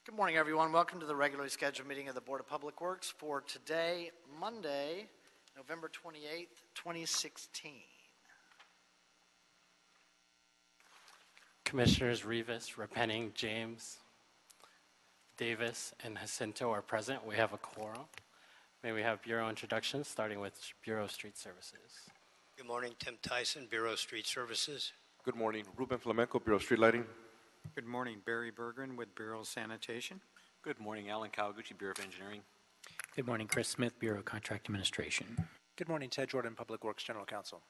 Good morning, everyone. Welcome to the regularly scheduled meeting of the Board of Public Works for today, Monday, November 28th, 2016. Commissioners Rivas, Repenning, James, Davis, and Jacinto are present. We have a quorum. May we have Bureau introductions, starting with Bureau of Street Services. Good morning, Tim Tyson, Bureau of Street Services. Good morning, Ruben Flamenco, Bureau of Street Lighting. Good morning, Barry Bergren with Bureau of Sanitation. Good morning, Alan Kawaguchi, Bureau of Engineering. Good morning, Chris Smith, Bureau of Contract Administration. Good morning, Ted Jordan, Public Works General Counsel.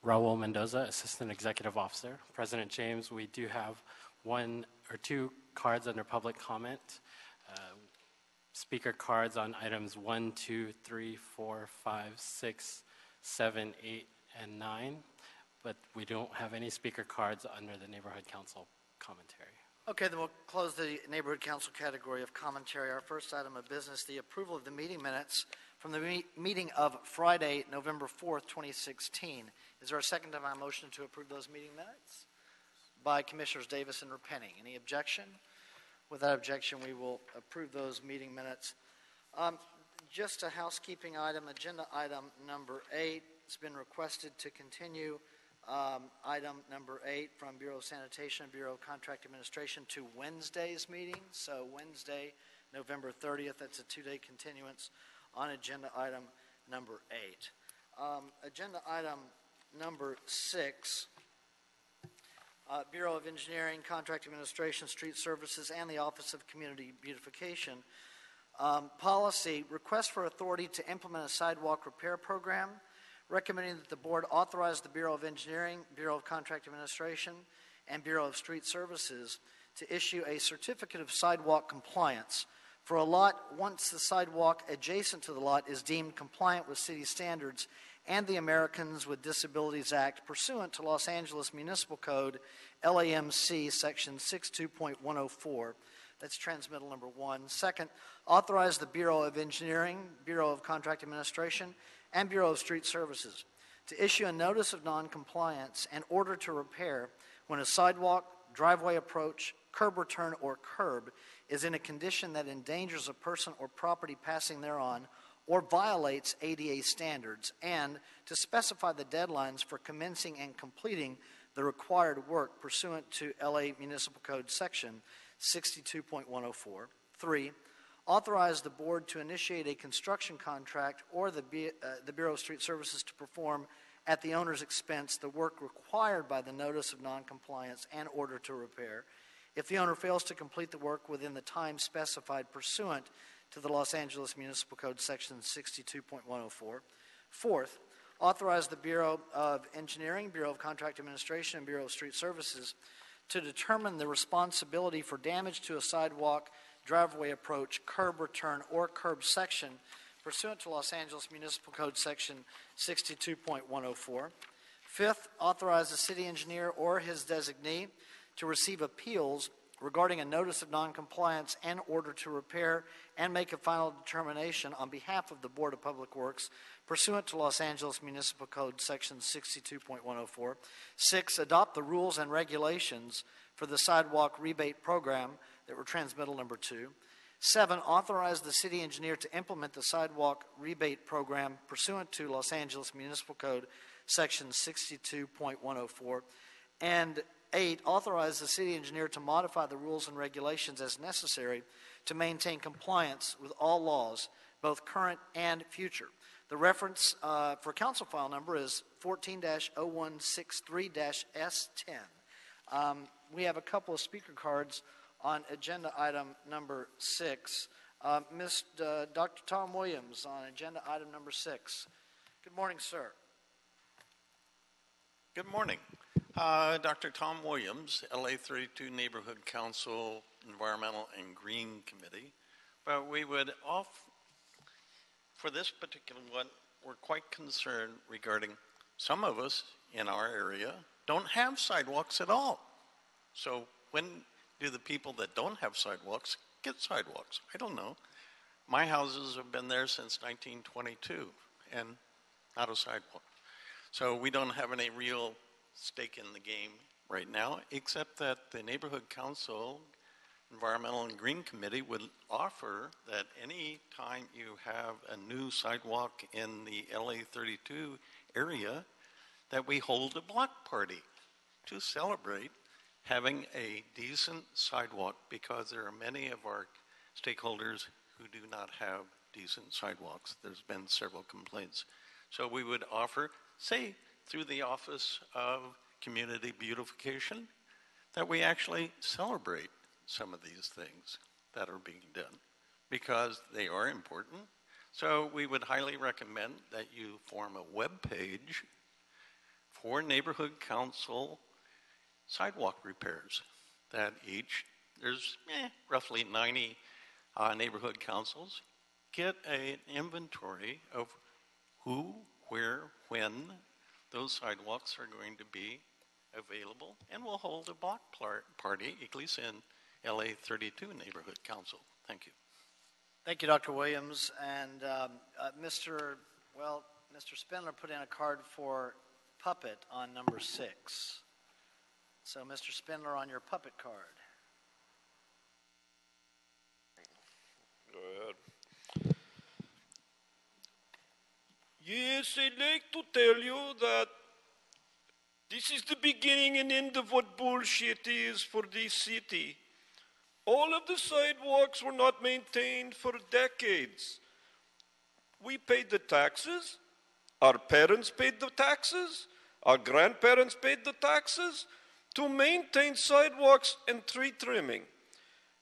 Raul Mendoza, Assistant Executive Officer. President James, we do have one or two cards under public comment. Speaker cards on items 1, 2, 3, 4, 5, 6, 7, 8, and 9. But we don't have any speaker cards under the Neighborhood Council commentary. Okay, then we'll close the Neighborhood Council category of commentary. Our first item of business, the approval of the meeting minutes from the meeting of Friday, November 4th, 2016. Is there a second to my motion to approve those meeting minutes? By Commissioners Davis and Repenning. Any objection? Without objection, we will approve those meeting minutes. Just a housekeeping item, agenda item number 8. It's been requested to continue item number 8 from Bureau of Sanitation and Bureau of Contract Administration to Wednesday's meeting. So Wednesday, November 30th, that's a 2-day continuance on agenda item number 8. Agenda item number 6, Bureau of Engineering, Contract Administration, Street Services, and the Office of Community Beautification. Policy, request for authority to implement a sidewalk repair program, recommending that the board authorize the Bureau of Engineering, Bureau of Contract Administration, and Bureau of Street Services to issue a certificate of sidewalk compliance for a lot once the sidewalk adjacent to the lot is deemed compliant with city standards and the Americans with Disabilities Act pursuant to Los Angeles Municipal Code LAMC section 62.104. That's transmittal number 1. Second, authorize the Bureau of Engineering, Bureau of Contract Administration, and Bureau of Street Services to issue a notice of noncompliance and order to repair when a sidewalk, driveway approach, curb return, or curb is in a condition that endangers a person or property passing thereon or violates ADA standards, and to specify the deadlines for commencing and completing the required work pursuant to LA Municipal Code section 62.104. 3, authorize the board to initiate a construction contract or the Bureau of Street Services to perform at the owner's expense the work required by the notice of noncompliance and order to repair if the owner fails to complete the work within the time specified pursuant to the Los Angeles Municipal Code section 62.104. Fourth, authorize the Bureau of Engineering, Bureau of Contract Administration, and Bureau of Street Services to determine the responsibility for damage to a sidewalk, driveway approach, curb return, or curb section pursuant to Los Angeles Municipal Code section 62.104. Fifth, authorize the city engineer or his designee to receive appeals regarding a notice of noncompliance and order to repair and make a final determination on behalf of the Board of Public Works pursuant to Los Angeles Municipal Code section 62.104. 6, adopt the rules and regulations for the sidewalk rebate program that were transmittal number 2. 7, authorize the city engineer to implement the sidewalk rebate program pursuant to Los Angeles Municipal Code section 62.104. And 8, authorize the city engineer to modify the rules and regulations as necessary to maintain compliance with all laws, both current and future. The reference for council file number is 14-0163-S10. We have a couple of speaker cards on agenda item number 6. Dr. Tom Williams on agenda item number 6. Good morning, sir. Good morning. Dr. Tom Williams, LA 32 Neighborhood Council Environmental and Green Committee. But we would for this particular one, we're quite concerned regarding some of us in our area don't have sidewalks at all. So when do the people that don't have sidewalks get sidewalks? I don't know. My houses have been there since 1922 and not a sidewalk. So we don't have any real stake in the game right now, except that the neighborhood council Environmental and Green Committee would offer that any time you have a new sidewalk in the LA 32 area, that we hold a block party to celebrate having a decent sidewalk, because there are many of our stakeholders who do not have decent sidewalks. There's been several complaints. So we would offer, say, through the Office of Community Beautification, that we actually celebrate some of these things that are being done, because they are important. So we would highly recommend that you form a web page for neighborhood council sidewalk repairs, that there's roughly 90 neighborhood councils. Get an inventory of who, where, when those sidewalks are going to be available, and we'll hold a block party, at least in LA 32 Neighborhood Council. Thank you. Thank you, Dr. Williams. And Mr. Spindler put in a card for puppet on number 6. So, Mr. Spindler, on your puppet card. Go ahead. Yes, I'd like to tell you that this is the beginning and end of what bullshit is for this city. All of the sidewalks were not maintained for decades. We paid the taxes. Our parents paid the taxes. Our grandparents paid the taxes to maintain sidewalks and tree trimming.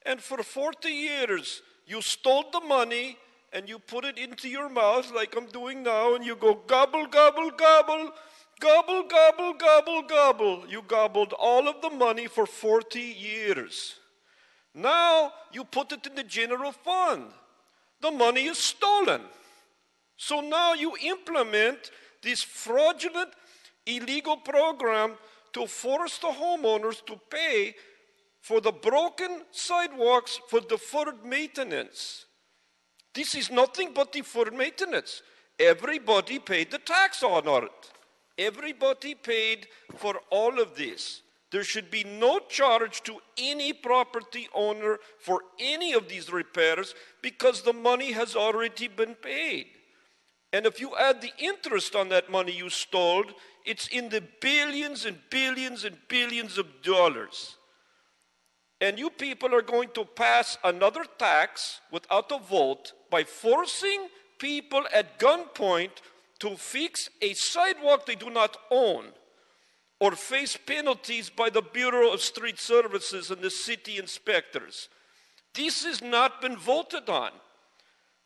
And for 40 years, you stole the money and you put it into your mouth like I'm doing now, and you go gobble, gobble, gobble, gobble, gobble, gobble, gobble. You gobbled all of the money for 40 years. Now you put it in the general fund. The money is stolen. So now you implement this fraudulent, illegal program to force the homeowners to pay for the broken sidewalks for deferred maintenance. This is nothing but deferred maintenance. Everybody paid the tax on it. Everybody paid for all of this. There should be no charge to any property owner for any of these repairs, because the money has already been paid. And if you add the interest on that money you stole, it's in the billions and billions and billions of dollars. And you people are going to pass another tax without a vote by forcing people at gunpoint to fix a sidewalk they do not own, or face penalties by the Bureau of Street Services and the city inspectors. This has not been voted on.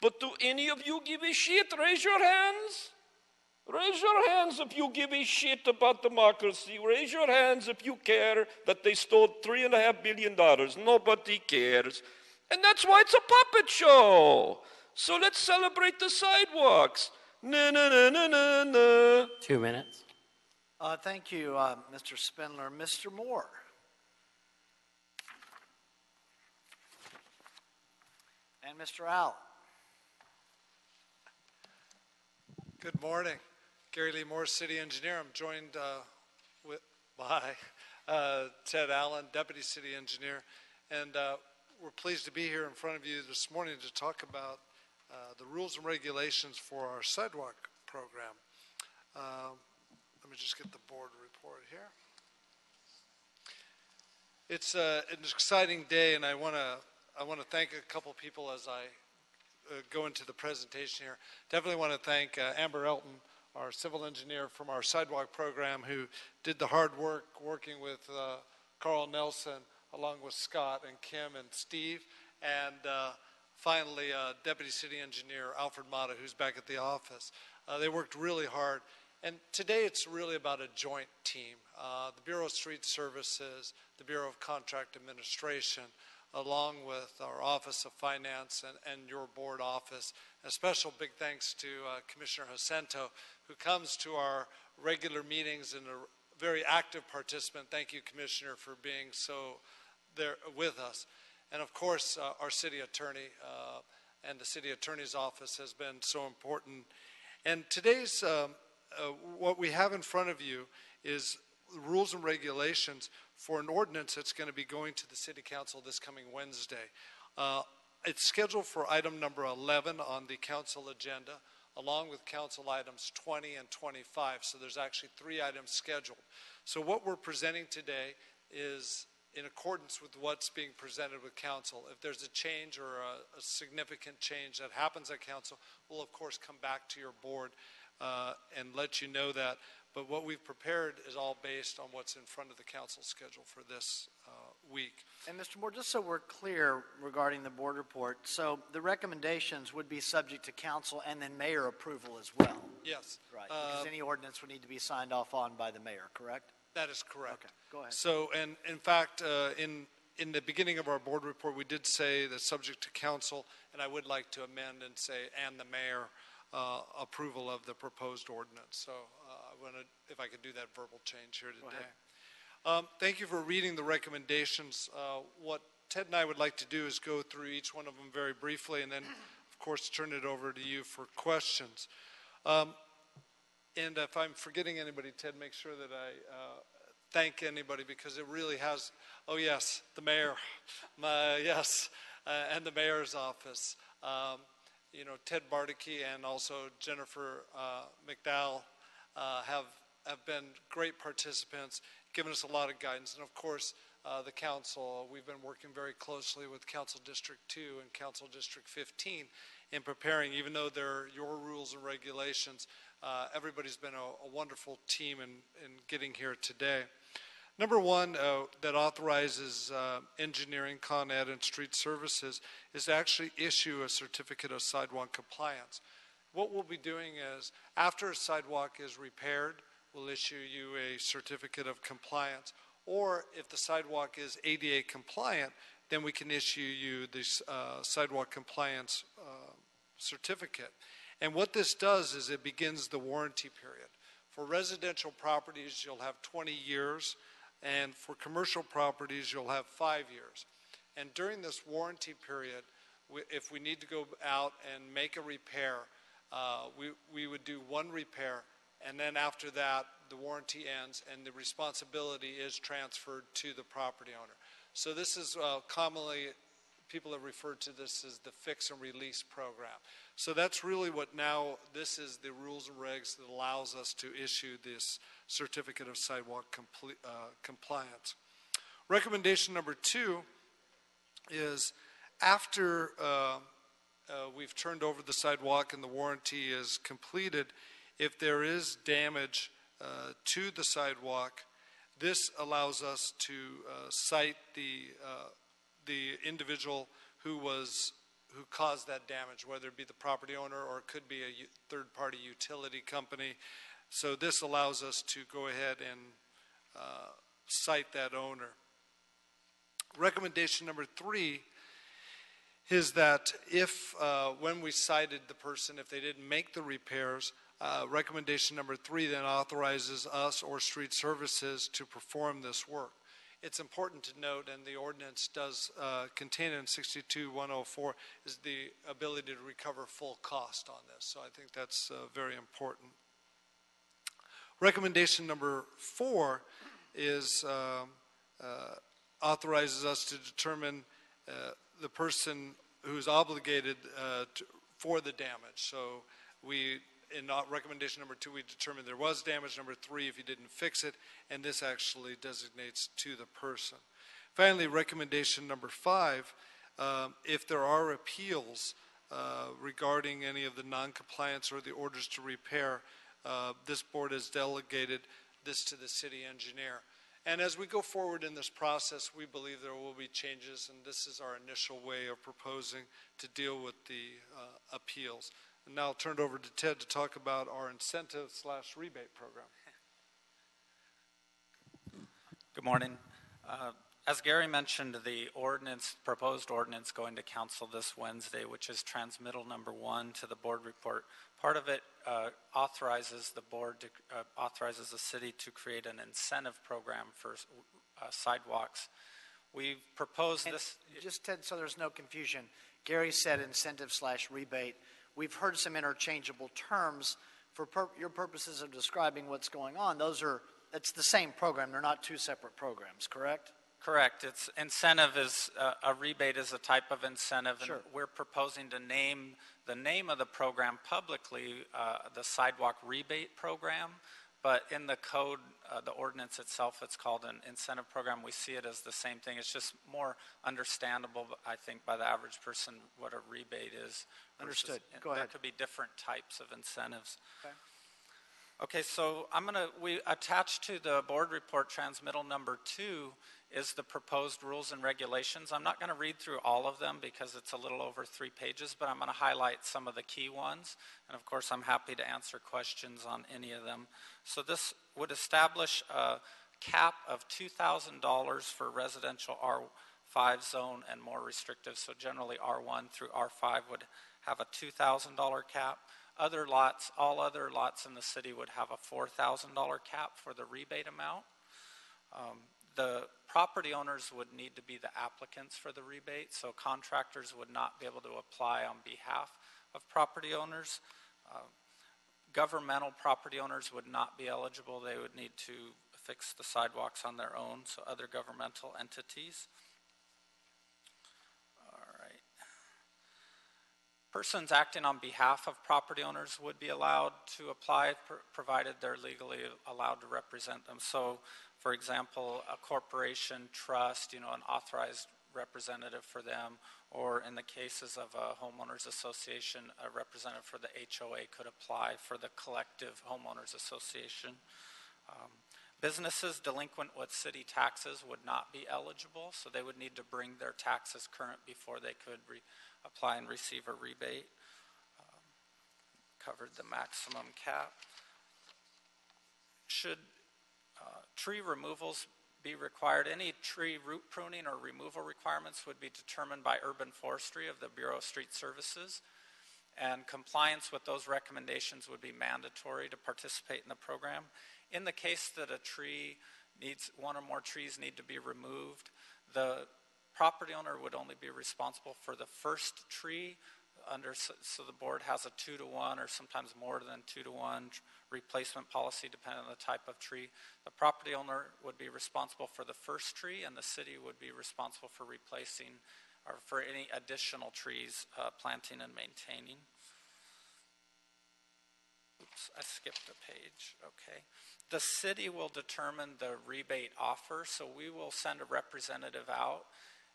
But do any of you give a shit? Raise your hands. Raise your hands if you give a shit about democracy. Raise your hands if you care that they stole $3.5 billion. Nobody cares. And that's why it's a puppet show. So let's celebrate the sidewalks. Na na na na na na. 2 minutes. Thank you, Mr. Spindler. Mr. Moore. And Mr. Allen. Good morning. Gary Lee Moore, City Engineer. I'm joined by Ted Allen, Deputy City Engineer. And we're pleased to be here in front of you this morning to talk about the rules and regulations for our sidewalk program. Let me just get the board report here. It's an exciting day, and I want to thank a couple people as I go into the presentation here. Definitely want to thank Amber Elton, our civil engineer from our sidewalk program, who did the hard work working with Carl Nelson, along with Scott and Kim and Steve, and finally Deputy City Engineer Alfred Mata, who's back at the office. They worked really hard. And today it's really about a joint team. The Bureau of Street Services, the Bureau of Contract Administration, along with our Office of Finance and your board office. A special big thanks to Commissioner Jacinto, who comes to our regular meetings and a very active participant. Thank you, Commissioner, for being so there with us. And of course, our city attorney and the city attorney's office has been so important. And today's what we have in front of you is rules and regulations for an ordinance that's going to be going to the City Council this coming Wednesday. It's scheduled for item number 11 on the council agenda, along with council items 20 and 25. So there's actually 3 items scheduled. So what we're presenting today is in accordance with what's being presented with council. If there's a change or a significant change that happens at council, we'll of course come back to your board and let you know that. But what we've prepared is all based on what's in front of the council schedule for this week. And Mr. Moore, just so we're clear regarding the board report, so the recommendations would be subject to council and then mayor approval as well? Yes. Right, because any ordinance would need to be signed off on by the mayor, correct? That is correct. Okay, go ahead. So, and in fact, in the beginning of our board report, we did say that subject to council, and I would like to amend and say, and the mayor approval of the proposed ordinance. So I wanted, if I could do that verbal change here today. Thank you for reading the recommendations. What Ted and I would like to do is go through each one of them very briefly, and then, of course, turn it over to you for questions. And if I'm forgetting anybody, Ted, make sure that I thank anybody, because it really has, oh yes, the mayor, yes, and the mayor's office. You know, Ted Bardicke and also Jennifer McDowell have been great participants, given us a lot of guidance. And of course, the council, we've been working very closely with Council District 2 and Council District 15 in preparing, even though they're your rules and regulations. Everybody's been a wonderful team in getting here today. Number one, that authorizes engineering, Con Ed, and street services is to actually issue a certificate of sidewalk compliance. What we'll be doing is, after a sidewalk is repaired, we'll issue you a certificate of compliance. Or if the sidewalk is ADA compliant, then we can issue you this sidewalk compliance certificate. And what this does is it begins the warranty period. For residential properties, you'll have 20 years, and for commercial properties, you'll have 5 years. And during this warranty period, if we need to go out and make a repair, we would do one repair, and then after that, the warranty ends, and the responsibility is transferred to the property owner. So this is commonly, people have referred to this as the fix and release program. So that's really what now, this is the rules and regs that allows us to issue this certificate of sidewalk compliance. Recommendation number 2 is after we've turned over the sidewalk and the warranty is completed, if there is damage to the sidewalk, this allows us to cite the individual who caused that damage, whether it be the property owner or it could be a third-party utility company. So this allows us to go ahead and cite that owner. Recommendation number 3 is that if, when we cited the person, if they didn't make the repairs, recommendation number 3 then authorizes us or street services to perform this work. It's important to note, and the ordinance does contain in 62-104, is the ability to recover full cost on this. So I think that's very important. Recommendation number 4 is authorizes us to determine the person who's obligated for the damage. So in recommendation number 2, we determined there was damage. Number 3, if you didn't fix it, and this actually designates to the person. Finally, recommendation number 5, if there are appeals regarding any of the non-compliance or the orders to repair, this board has delegated this to the city engineer. And as we go forward in this process, we believe there will be changes, and this is our initial way of proposing to deal with the appeals. And now I'll turn it over to Ted to talk about our incentive/rebate program. Good morning. As Gary mentioned, the proposed ordinance going to council this Wednesday, which is transmittal number 1 to the board report, part of it authorizes the city to create an incentive program for sidewalks. We've proposed this. Just, Ted, so there's no confusion, Gary said incentive/rebate. We've heard some interchangeable terms for your purposes of describing what's going on. Those are it's the same program. They're not two separate programs, correct? Correct. It's incentive is a rebate is a type of incentive, and Sure. we're proposing to name the name of the program publicly, the Sidewalk Rebate Program. But in the code, the ordinance itself, it's called an incentive program. We see it as the same thing. It's just more understandable, I think, by the average person what a rebate is. Understood. Go There ahead. could be different types of incentives. Okay. Okay, so we attached to the board report transmittal number 2 is the proposed rules and regulations. I'm not going to read through all of them because it's a little over 3 pages, but I'm going to highlight some of the key ones. And of course, I'm happy to answer questions on any of them. So this would establish a cap of $2,000 for residential R5 zone and more restrictive. So generally R1 through R5 would have a $2,000 cap. Other lots, all other lots in the city would have a $4,000 cap for the rebate amount. The property owners would need to be the applicants for the rebate, so contractors would not be able to apply on behalf of property owners. Governmental property owners would not be eligible. They would need to fix the sidewalks on their own, so other governmental entities. Persons acting on behalf of property owners would be allowed to apply, provided they're legally allowed to represent them. So, for example, a corporation, trust, an authorized representative for them, or in the cases of a homeowners association, a representative for the HOA could apply for the collective homeowners association. Businesses delinquent with city taxes would not be eligible, so they would need to bring their taxes current before they could apply and receive a rebate. Covered the maximum cap. Should tree removals be required? Any tree root pruning or removal requirements would be determined by urban forestry of the Bureau of Street Services, and compliance with those recommendations would be mandatory to participate in the program. In the case that a tree needs, one or more trees need to be removed, the property owner would only be responsible for the first tree, so the board has a 2-to-1 or sometimes more than 2-to-1 replacement policy depending on the type of tree. The property owner would be responsible for the first tree, and the city would be responsible for replacing or for any additional trees, planting and maintaining. Oops, I skipped a page. Okay. The city will determine the rebate offer, so we will send a representative out,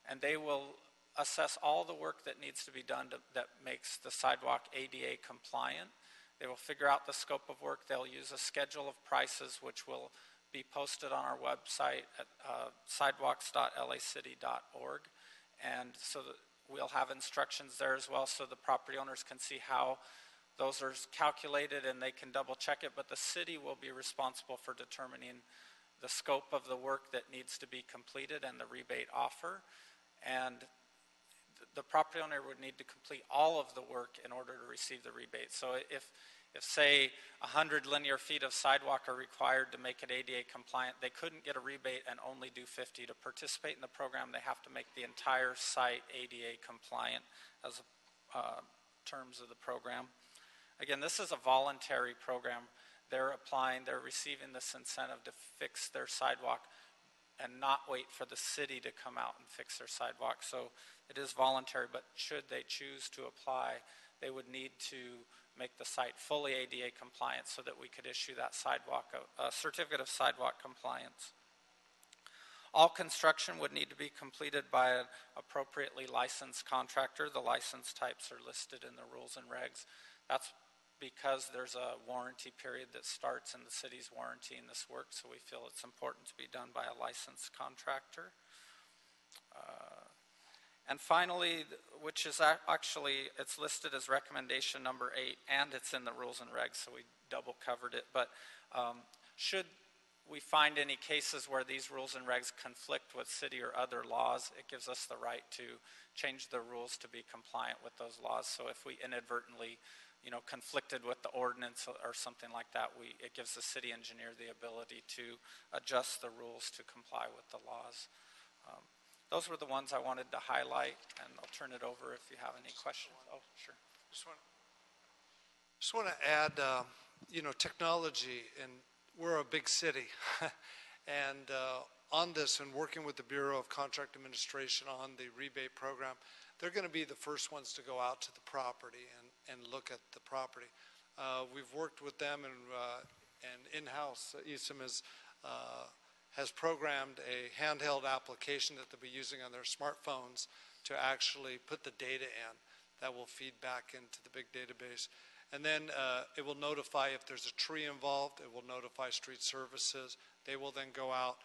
and they will assess all the work that needs to be done that makes the sidewalk ADA compliant. They will figure out the scope of work. They'll use a schedule of prices, which will be posted on our website at sidewalks.lacity.org. And so we'll have instructions there as well so the property owners can see how those are calculated and they can double check it. But the city will be responsible for determining the scope of the work that needs to be completed and the rebate offer. And the property owner would need to complete all of the work in order to receive the rebate. So if say 100 linear feet of sidewalk are required to make it ADA compliant, they couldn't get a rebate and only do 50. To participate in the program, they have to make the entire site ADA compliant as terms of the program. Again, this is a voluntary program. They're applying, they're receiving this incentive to fix their sidewalk and not wait for the city to come out and fix their sidewalk. So it is voluntary, but should they choose to apply, they would need to make the site fully ADA compliant so that we could issue that sidewalk, a certificate of sidewalk compliance. All construction would need to be completed by an appropriately licensed contractor. The license types are listed in the rules and regs. That's because there's a warranty period that starts in the city's warranty in this work, so we feel it's important to be done by a licensed contractor. And finally, which is actually, it's listed as recommendation number 8, and it's in the rules and regs, so we double covered it. But should we find any cases where these rules and regs conflict with city or other laws, it gives us the right to change the rules to be compliant with those laws. So if we inadvertently conflicted with the ordinance or something like that, it gives the city engineer the ability to adjust the rules to comply with the laws. Those were the ones I wanted to highlight, and I'll turn it over if you have any questions. Oh, sure. Just want to add, technology, and we're a big city. And on this, and working with the Bureau of Contract Administration on the rebate program, they're going to be the first ones to go out to the property and look at the property. We've worked with them, and in-house, ESIM has programmed a handheld application that they'll be using on their smartphones to actually put the data in that will feed back into the big database. And then it will notify if there's a tree involved. It will notify street services. They will then go out.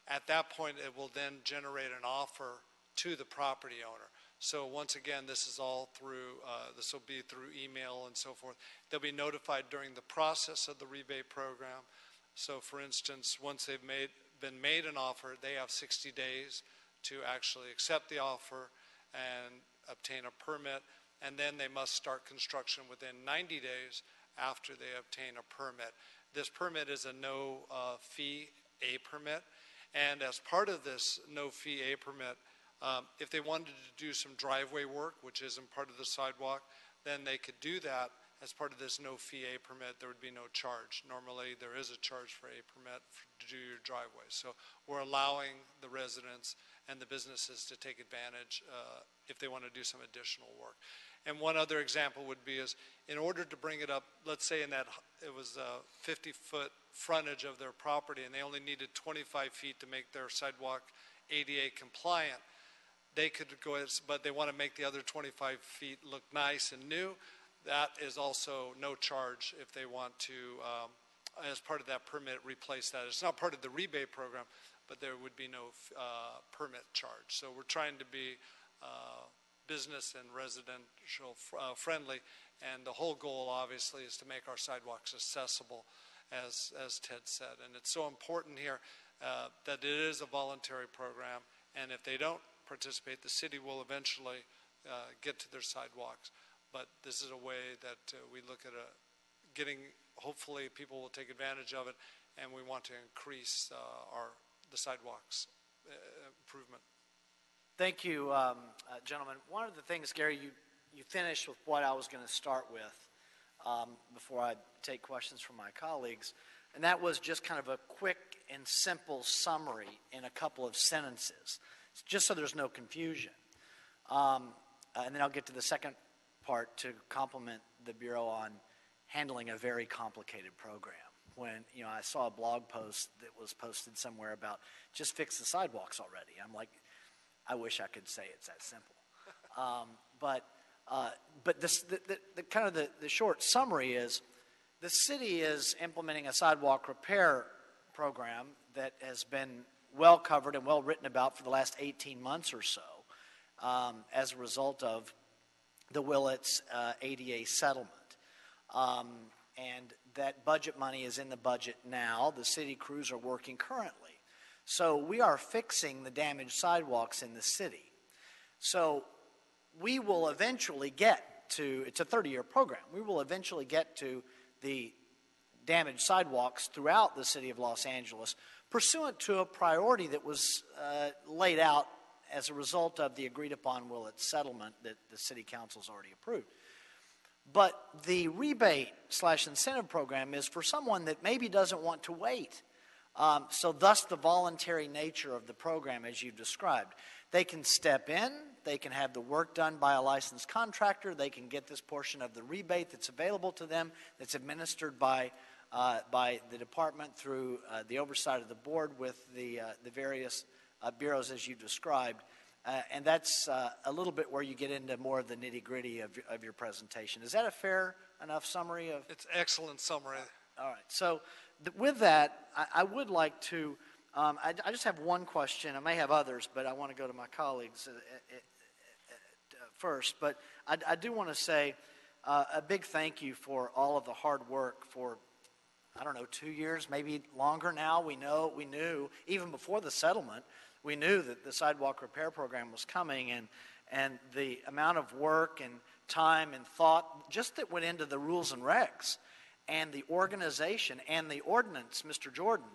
At that point, it will then generate an offer to the property owner. So once again, this is all through, this will be through email and so forth. They'll be notified during the process of the rebate program. So for instance, once they've been made an offer, they have 60 days to actually accept the offer and obtain a permit. And then they must start construction within 90 days after they obtain a permit. This permit is a no-fee A permit. And as part of this no-fee A permit, if they wanted to do some driveway work, which isn't part of the sidewalk, then they could do that as part of this no-fee A permit. There would be no charge. Normally, there is a charge for a permit to do your driveway. So we're allowing the residents and the businesses to take advantage if they want to do some additional work. And one other example would be is in order to bring it up, let's say in that it was a 50-foot frontage of their property and they only needed 25 feet to make their sidewalk ADA compliant. They could go, but they want to make the other 25 feet look nice and new. That is also no charge if they want to, as part of that permit, replace that. It's not part of the rebate program, but there would be no permit charge. So we're trying to be business and residential friendly, and the whole goal obviously is to make our sidewalks accessible, as Ted said. And it's so important here that it is a voluntary program, and if they don't participate, the city will eventually get to their sidewalks. But this is a way that we look at getting, hopefully people will take advantage of it, and we want to increase the sidewalks improvement. Thank you, gentlemen. One of the things, Gary, you finished with what I was going to start with before I take questions from my colleagues, and that was just kind of a quick and simple summary in a couple of sentences, just so there's no confusion. And then I'll get to the second part to compliment the Bureau on handling a very complicated program. When, I saw a blog post that was posted somewhere about just fix the sidewalks already. I'm like, I wish I could say it's that simple. But the kind of the short summary is the city is implementing a sidewalk repair program that has been well covered and well written about for the last 18 months or so as a result of the Willits ADA settlement. And that budget money is in the budget now. The city crews are working currently. So we are fixing the damaged sidewalks in the city. So we will eventually get to, it's a 30-year program, we will eventually get to the damaged sidewalks throughout the city of Los Angeles pursuant to a priority that was laid out as a result of the agreed-upon Willits settlement that the city council's already approved. But the rebate/incentive program is for someone that maybe doesn't want to wait. So thus the voluntary nature of the program as you've described. They can step in, they can have the work done by a licensed contractor, they can get this portion of the rebate that's available to them, that's administered by the department through the oversight of the board with the various bureaus as you described. And that's a little bit where you get into more of the nitty-gritty of your presentation. Is that a fair enough summary of? It's excellent summary. All right. So with that, I would like to, I just have one question. I may have others, but I want to go to my colleagues first. But I do want to say a big thank you for all of the hard work for, I don't know, 2 years, maybe longer now. We knew, even before the settlement, we knew that the sidewalk repair program was coming, and the amount of work and time and thought just that went into the rules and regs and the organization and the ordinance, Mr. Jordan,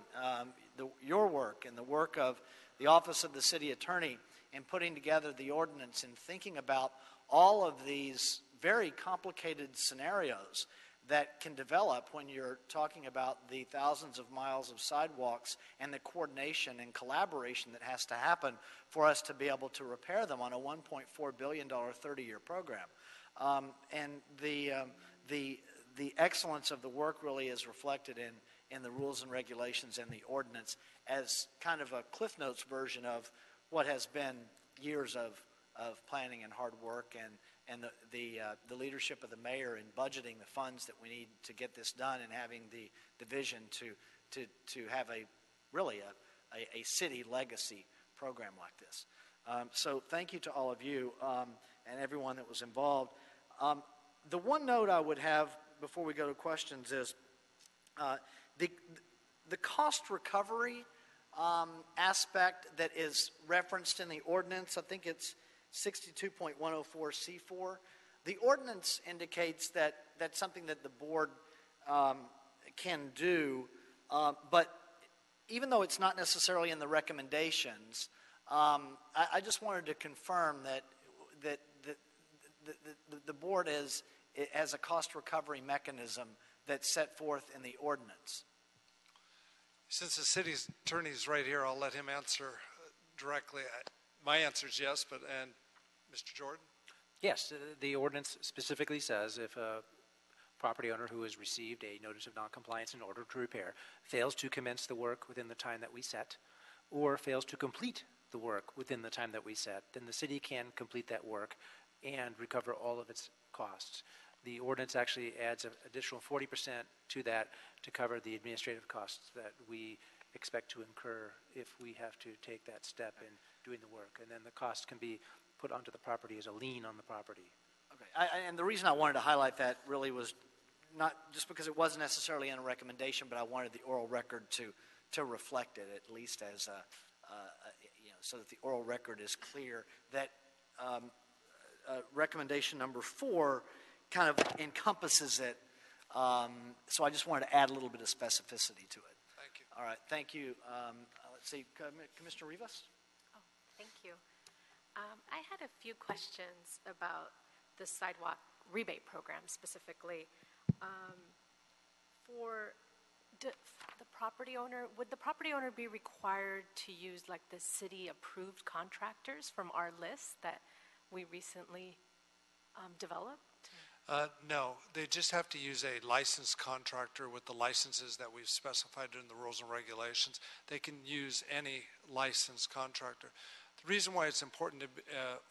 your work and the work of the Office of the City Attorney in putting together the ordinance and thinking about all of these very complicated scenarios that can develop when you're talking about the thousands of miles of sidewalks and the coordination and collaboration that has to happen for us to be able to repair them on a $1.4 billion 30-year program. And the excellence of the work really is reflected in the rules and regulations and the ordinance as kind of a Cliff Notes version of what has been years of planning and hard work and the leadership of the mayor in budgeting the funds that we need to get this done and having the vision to have really a city legacy program like this. So thank you to all of you and everyone that was involved. The one note I would have before we go to questions is the cost recovery aspect that is referenced in the ordinance. I think it's 62.104C4. The ordinance indicates that that's something that the board can do, but even though it's not necessarily in the recommendations, I just wanted to confirm that the board has a cost recovery mechanism that's set forth in the ordinance. Since the city attorney's right here, I'll let him answer directly. My answer is yes, and Mr. Jordan? Yes, the ordinance specifically says if a property owner who has received a notice of noncompliance in order to repair fails to commence the work within the time that we set, or fails to complete the work within the time that we set, then the city can complete that work and recover all of its costs. The ordinance actually adds an additional 40% to that to cover the administrative costs that we expect to incur if we have to take that step in doing the work. And then the cost can be put onto the property as a lien on the property. Okay, and the reason I wanted to highlight that really was not just because it wasn't necessarily in a recommendation, but I wanted the oral record to reflect it, at least as so that the oral record is clear that recommendation number 4 kind of encompasses it. So I just wanted to add a little bit of specificity to it. Thank you. All right, thank you. Let's see, Commissioner Rivas? Oh, thank you. I had a few questions about the sidewalk rebate program specifically. For the property owner, would the property owner be required to use like the city approved contractors from our list that we recently developed? No, they just have to use a licensed contractor with the licenses that we've specified in the rules and regulations. They can use any licensed contractor. The reason why it's important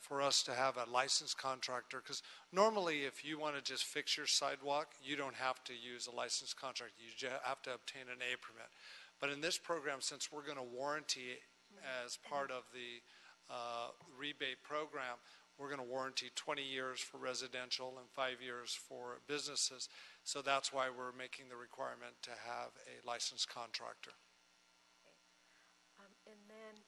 for us to have a licensed contractor, because normally if you want to just fix your sidewalk, you don't have to use a licensed contractor. You just have to obtain an A permit. But in this program, since we're going to warranty as part of the rebate program, we're going to warranty 20 years for residential and 5 years for businesses. So that's why we're making the requirement to have a licensed contractor. Okay. And then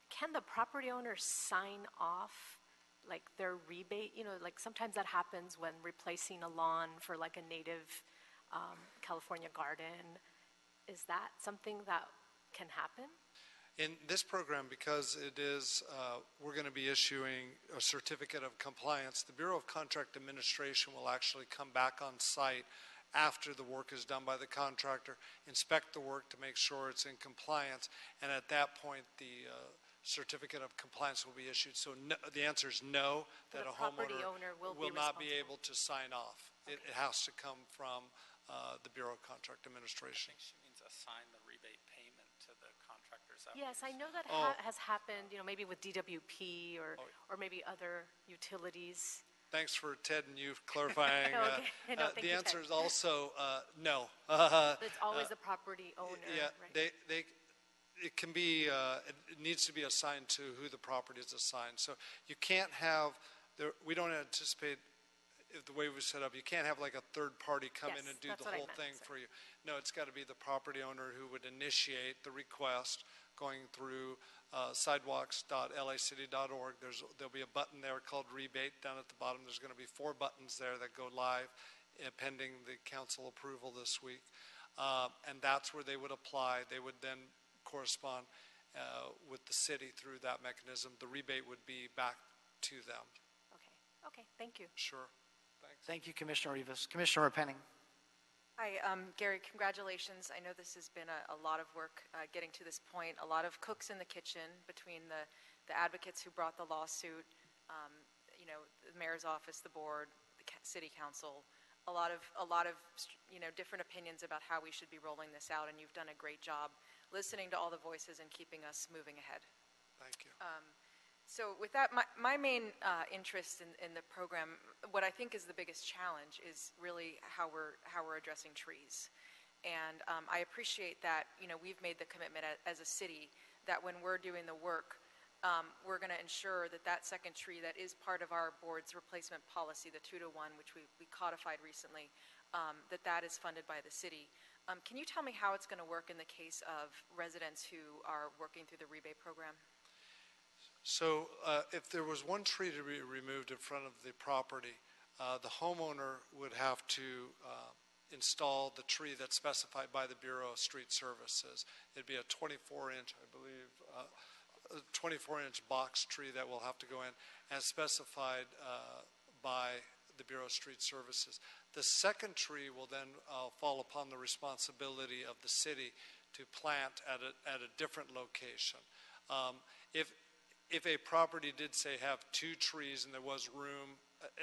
can the property owner sign off like their rebate? You know, like sometimes that happens when replacing a lawn for like a native California garden. Is that something that can happen? In this program, because it is, we're going to be issuing a certificate of compliance, the Bureau of Contract Administration will actually come back on site after the work is done by the contractor, inspect the work to make sure it's in compliance, and at that point the certificate of compliance will be issued. So no, the answer is no, that a homeowner will not be able to sign off. Okay. It has to come from the Bureau of Contract Administration. I think she means assign the rebate payment to the contractors. Yes, I know that has happened, you know, maybe with DWP or maybe other utilities. Thanks for Ted and you clarifying. Okay. No, the answer is also no. It's always the property owner. Yeah, right? it can be, it needs to be assigned to who the property is assigned. So you can't have, we don't anticipate, the way we set up, you can't have like a third party come in and do the whole thing for you. No, it's got to be the property owner who would initiate the request going through sidewalks.lacity.org. There'll be a button there called rebate down at the bottom. There's going to be 4 buttons there that go live pending the council approval this week. And that's where they would apply. They would then correspond with the city through that mechanism. The rebate would be back to them. Okay, thank you. Sure, thanks. Thank you, Commissioner Rivas. Commissioner Penning. Hi, Gary, congratulations. I know this has been a lot of work getting to this point, a lot of cooks in the kitchen between the advocates who brought the lawsuit, the mayor's office, the board, the city council, a lot of different opinions about how we should be rolling this out, and you've done a great job listening to all the voices and keeping us moving ahead. Thank you. So with that, my main interest in the program, what I think is the biggest challenge is really how we're addressing trees. And I appreciate that, we've made the commitment as a city that when we're doing the work, we're going to ensure that second tree that is part of our board's replacement policy, the 2-to-1, which we codified recently, that is funded by the city. Can you tell me how it's going to work in the case of residents who are working through the rebate program? So if there was one tree to be removed in front of the property, the homeowner would have to install the tree that's specified by the Bureau of Street Services. It'd be a 24-inch, I believe, a 24-inch box tree that will have to go in as specified by the Bureau of Street Services. The second tree will then fall upon the responsibility of the city to plant at a different location. If a property did say have 2 trees and there was room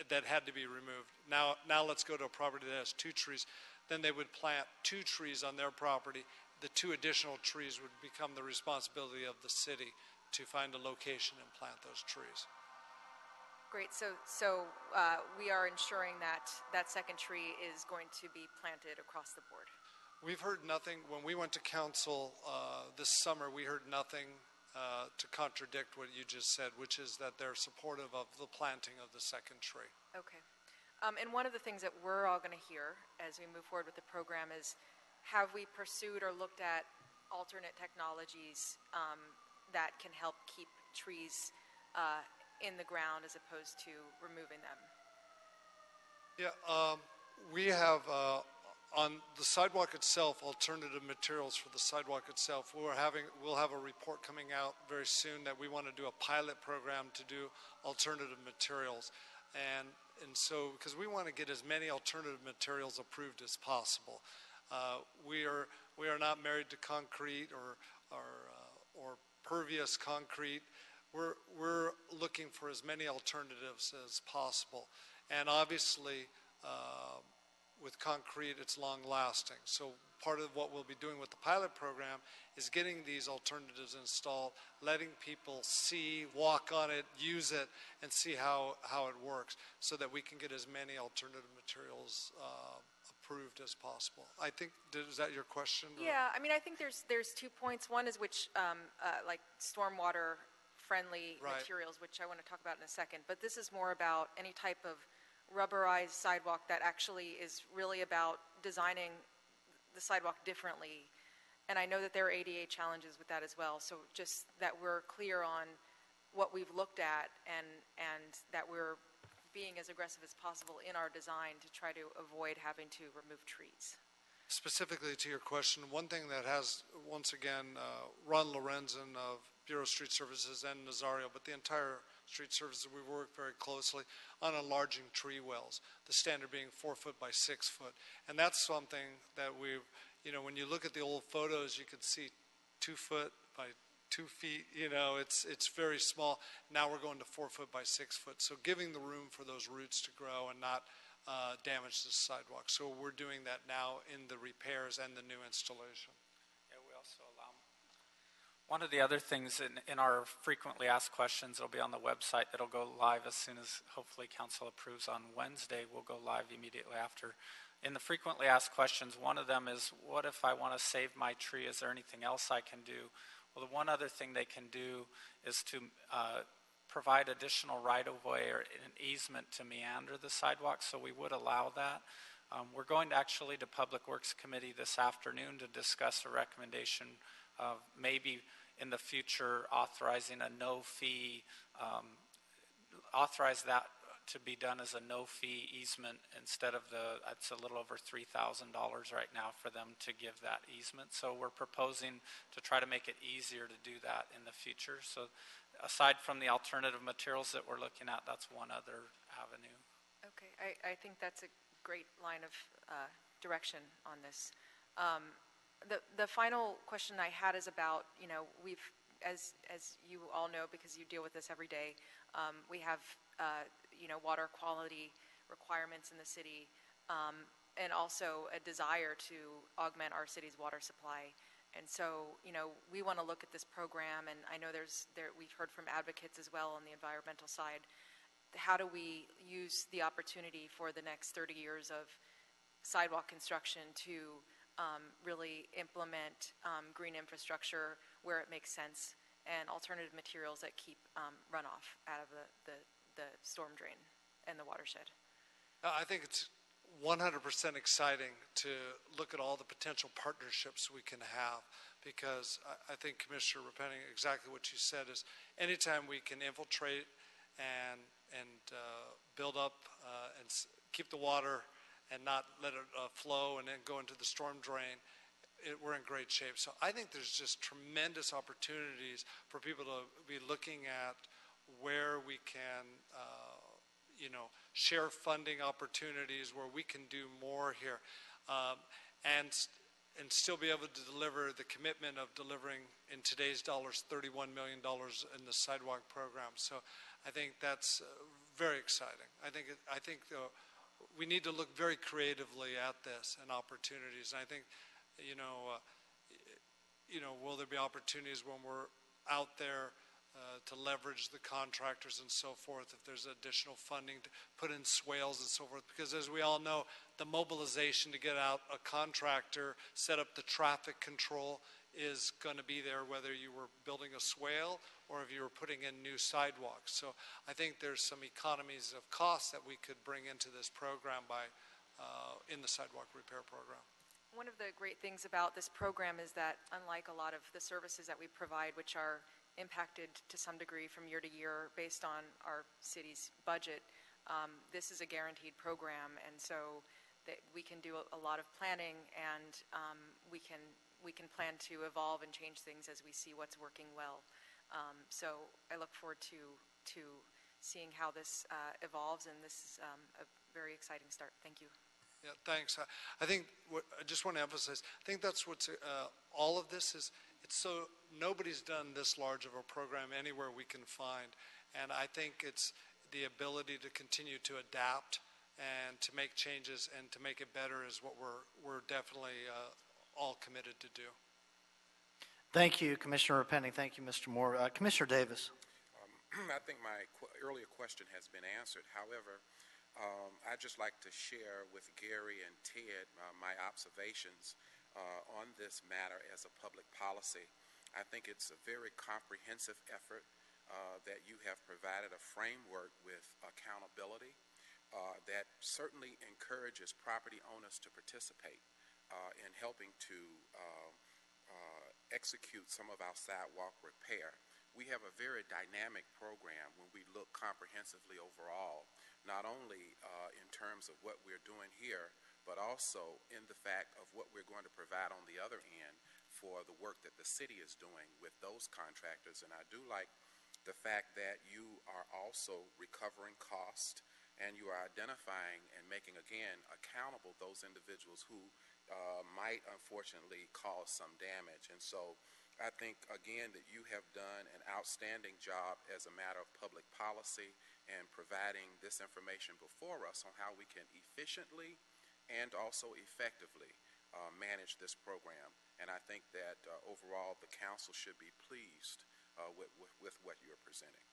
that had to be removed, now let's go to a property that has 2 trees, then they would plant 2 trees on their property. The 2 additional trees would become the responsibility of the city to find a location and plant those trees. Great. So we are ensuring that second tree is going to be planted across the board. We've heard nothing. When we went to council this summer, we heard nothing to contradict what you just said, which is that they're supportive of the planting of the second tree. Okay. And one of the things that we're all going to hear as we move forward with the program is, have we pursued or looked at alternate technologies that can help keep trees in the ground as opposed to removing them? Yeah, we have on the sidewalk itself, alternative materials for the sidewalk itself. We'll have a report coming out very soon that we want to do a pilot program to do alternative materials, and so because we want to get as many alternative materials approved as possible. We are not married to concrete or pervious concrete. We're looking for as many alternatives as possible, and obviously. With concrete, it's long-lasting. So part of what we'll be doing with the pilot program is getting these alternatives installed, letting people see, walk on it, use it, and see how it works so that we can get as many alternative materials approved as possible. I think, is that your question? Yeah, I mean, I think there's 2 points. One is which, like stormwater-friendly materials, which I want to talk about in a second. But this is more about any type of rubberized sidewalk that actually is really about designing the sidewalk differently. And I know that there are ADA challenges with that as well. So just that we're clear on what we've looked at and that we're being as aggressive as possible in our design to try to avoid having to remove trees. Specifically to your question, one thing that has, once again, Ron Lorenzen of Bureau of Street Services and Nazario, but the entire street services, we work very closely on enlarging tree wells, the standard being 4 foot by 6 foot. And that's something that we've, when you look at the old photos, you can see 2 foot by 2 feet, it's very small. Now we're going to 4 foot by 6 foot. So giving the room for those roots to grow and not damage the sidewalk. So we're doing that now in the repairs and the new installation. Yeah, we also allow. One of the other things in our frequently asked questions, it'll be on the website, that'll go live as soon as hopefully council approves on Wednesday. We'll go live immediately after. In the frequently asked questions, one of them is, what if I want to save my tree? Is there anything else I can do? Well, the one other thing they can do is to provide additional right-of-way or an easement to meander the sidewalk, so we would allow that. We're going to actually to Public Works Committee this afternoon to discuss a recommendation of maybe in the future authorizing a no-fee, authorize that to be done as a no-fee easement instead of it's a little over $3,000 right now for them to give that easement. So we're proposing to try to make it easier to do that in the future. So aside from the alternative materials that we're looking at, that's one other avenue. Okay, I think that's a great line of direction on this. The final question I had is about, we've, as you all know, because you deal with this every day, we have, water quality requirements in the city, and also a desire to augment our city's water supply. And so, we want to look at this program, and I know we've heard from advocates as well on the environmental side. How do we use the opportunity for the next 30 years of sidewalk construction to really implement green infrastructure where it makes sense, and alternative materials that keep runoff out of the storm drain and the watershed? I think it's 100% exciting to look at all the potential partnerships we can have, because I think Commissioner Repenning, exactly what you said, is anytime we can infiltrate and build up and keep the water and not let it flow and then go into the storm drain, we're in great shape. So I think there's just tremendous opportunities for people to be looking at where we can share funding opportunities, where we can do more here, and still be able to deliver the commitment of delivering, in today's dollars, $31 million in the sidewalk program. So I think that's very exciting. I think we need to look very creatively at this and opportunities. And I think, will there be opportunities when we're out there to leverage the contractors and so forth, if there's additional funding to put in swales and so forth? Because as we all know, the mobilization to get out a contractor, set up the traffic control, is going to be there whether you were building a swale or if you were putting in new sidewalks. So I think there's some economies of cost that we could bring into this program in the sidewalk repair program. One of the great things about this program is that, unlike a lot of the services that we provide, which are impacted to some degree from year to year based on our city's budget, this is a guaranteed program, and so that we can do a lot of planning, and we can plan to evolve and change things as we see what's working well. So I look forward to seeing how this evolves, and this is a very exciting start. Thank you. Yeah, thanks. I think I just want to emphasize, I think that's what's all of this is. It's so nobody's done this large of a program anywhere we can find, and I think it's the ability to continue to adapt and to make changes and to make it better is what we're definitely all committed to do. Thank you, Commissioner Repenning. Thank you, Mr. Moore. Commissioner Davis. I think my earlier question has been answered. However, I'd just like to share with Gary and Ted my observations on this matter as a public policy. I think it's a very comprehensive effort that you have provided a framework with accountability that certainly encourages property owners to participate in helping to execute some of our sidewalk repair. We have a very dynamic program when we look comprehensively overall, not only in terms of what we're doing here, but also in the fact of what we're going to provide on the other end for the work that the city is doing with those contractors. And I do like the fact that you are also recovering cost, and you are identifying and making, again, accountable those individuals who might unfortunately cause some damage. And so I think, again, that you have done an outstanding job as a matter of public policy and providing this information before us on how we can efficiently and also effectively manage this program. And I think that overall the council should be pleased with what you're presenting.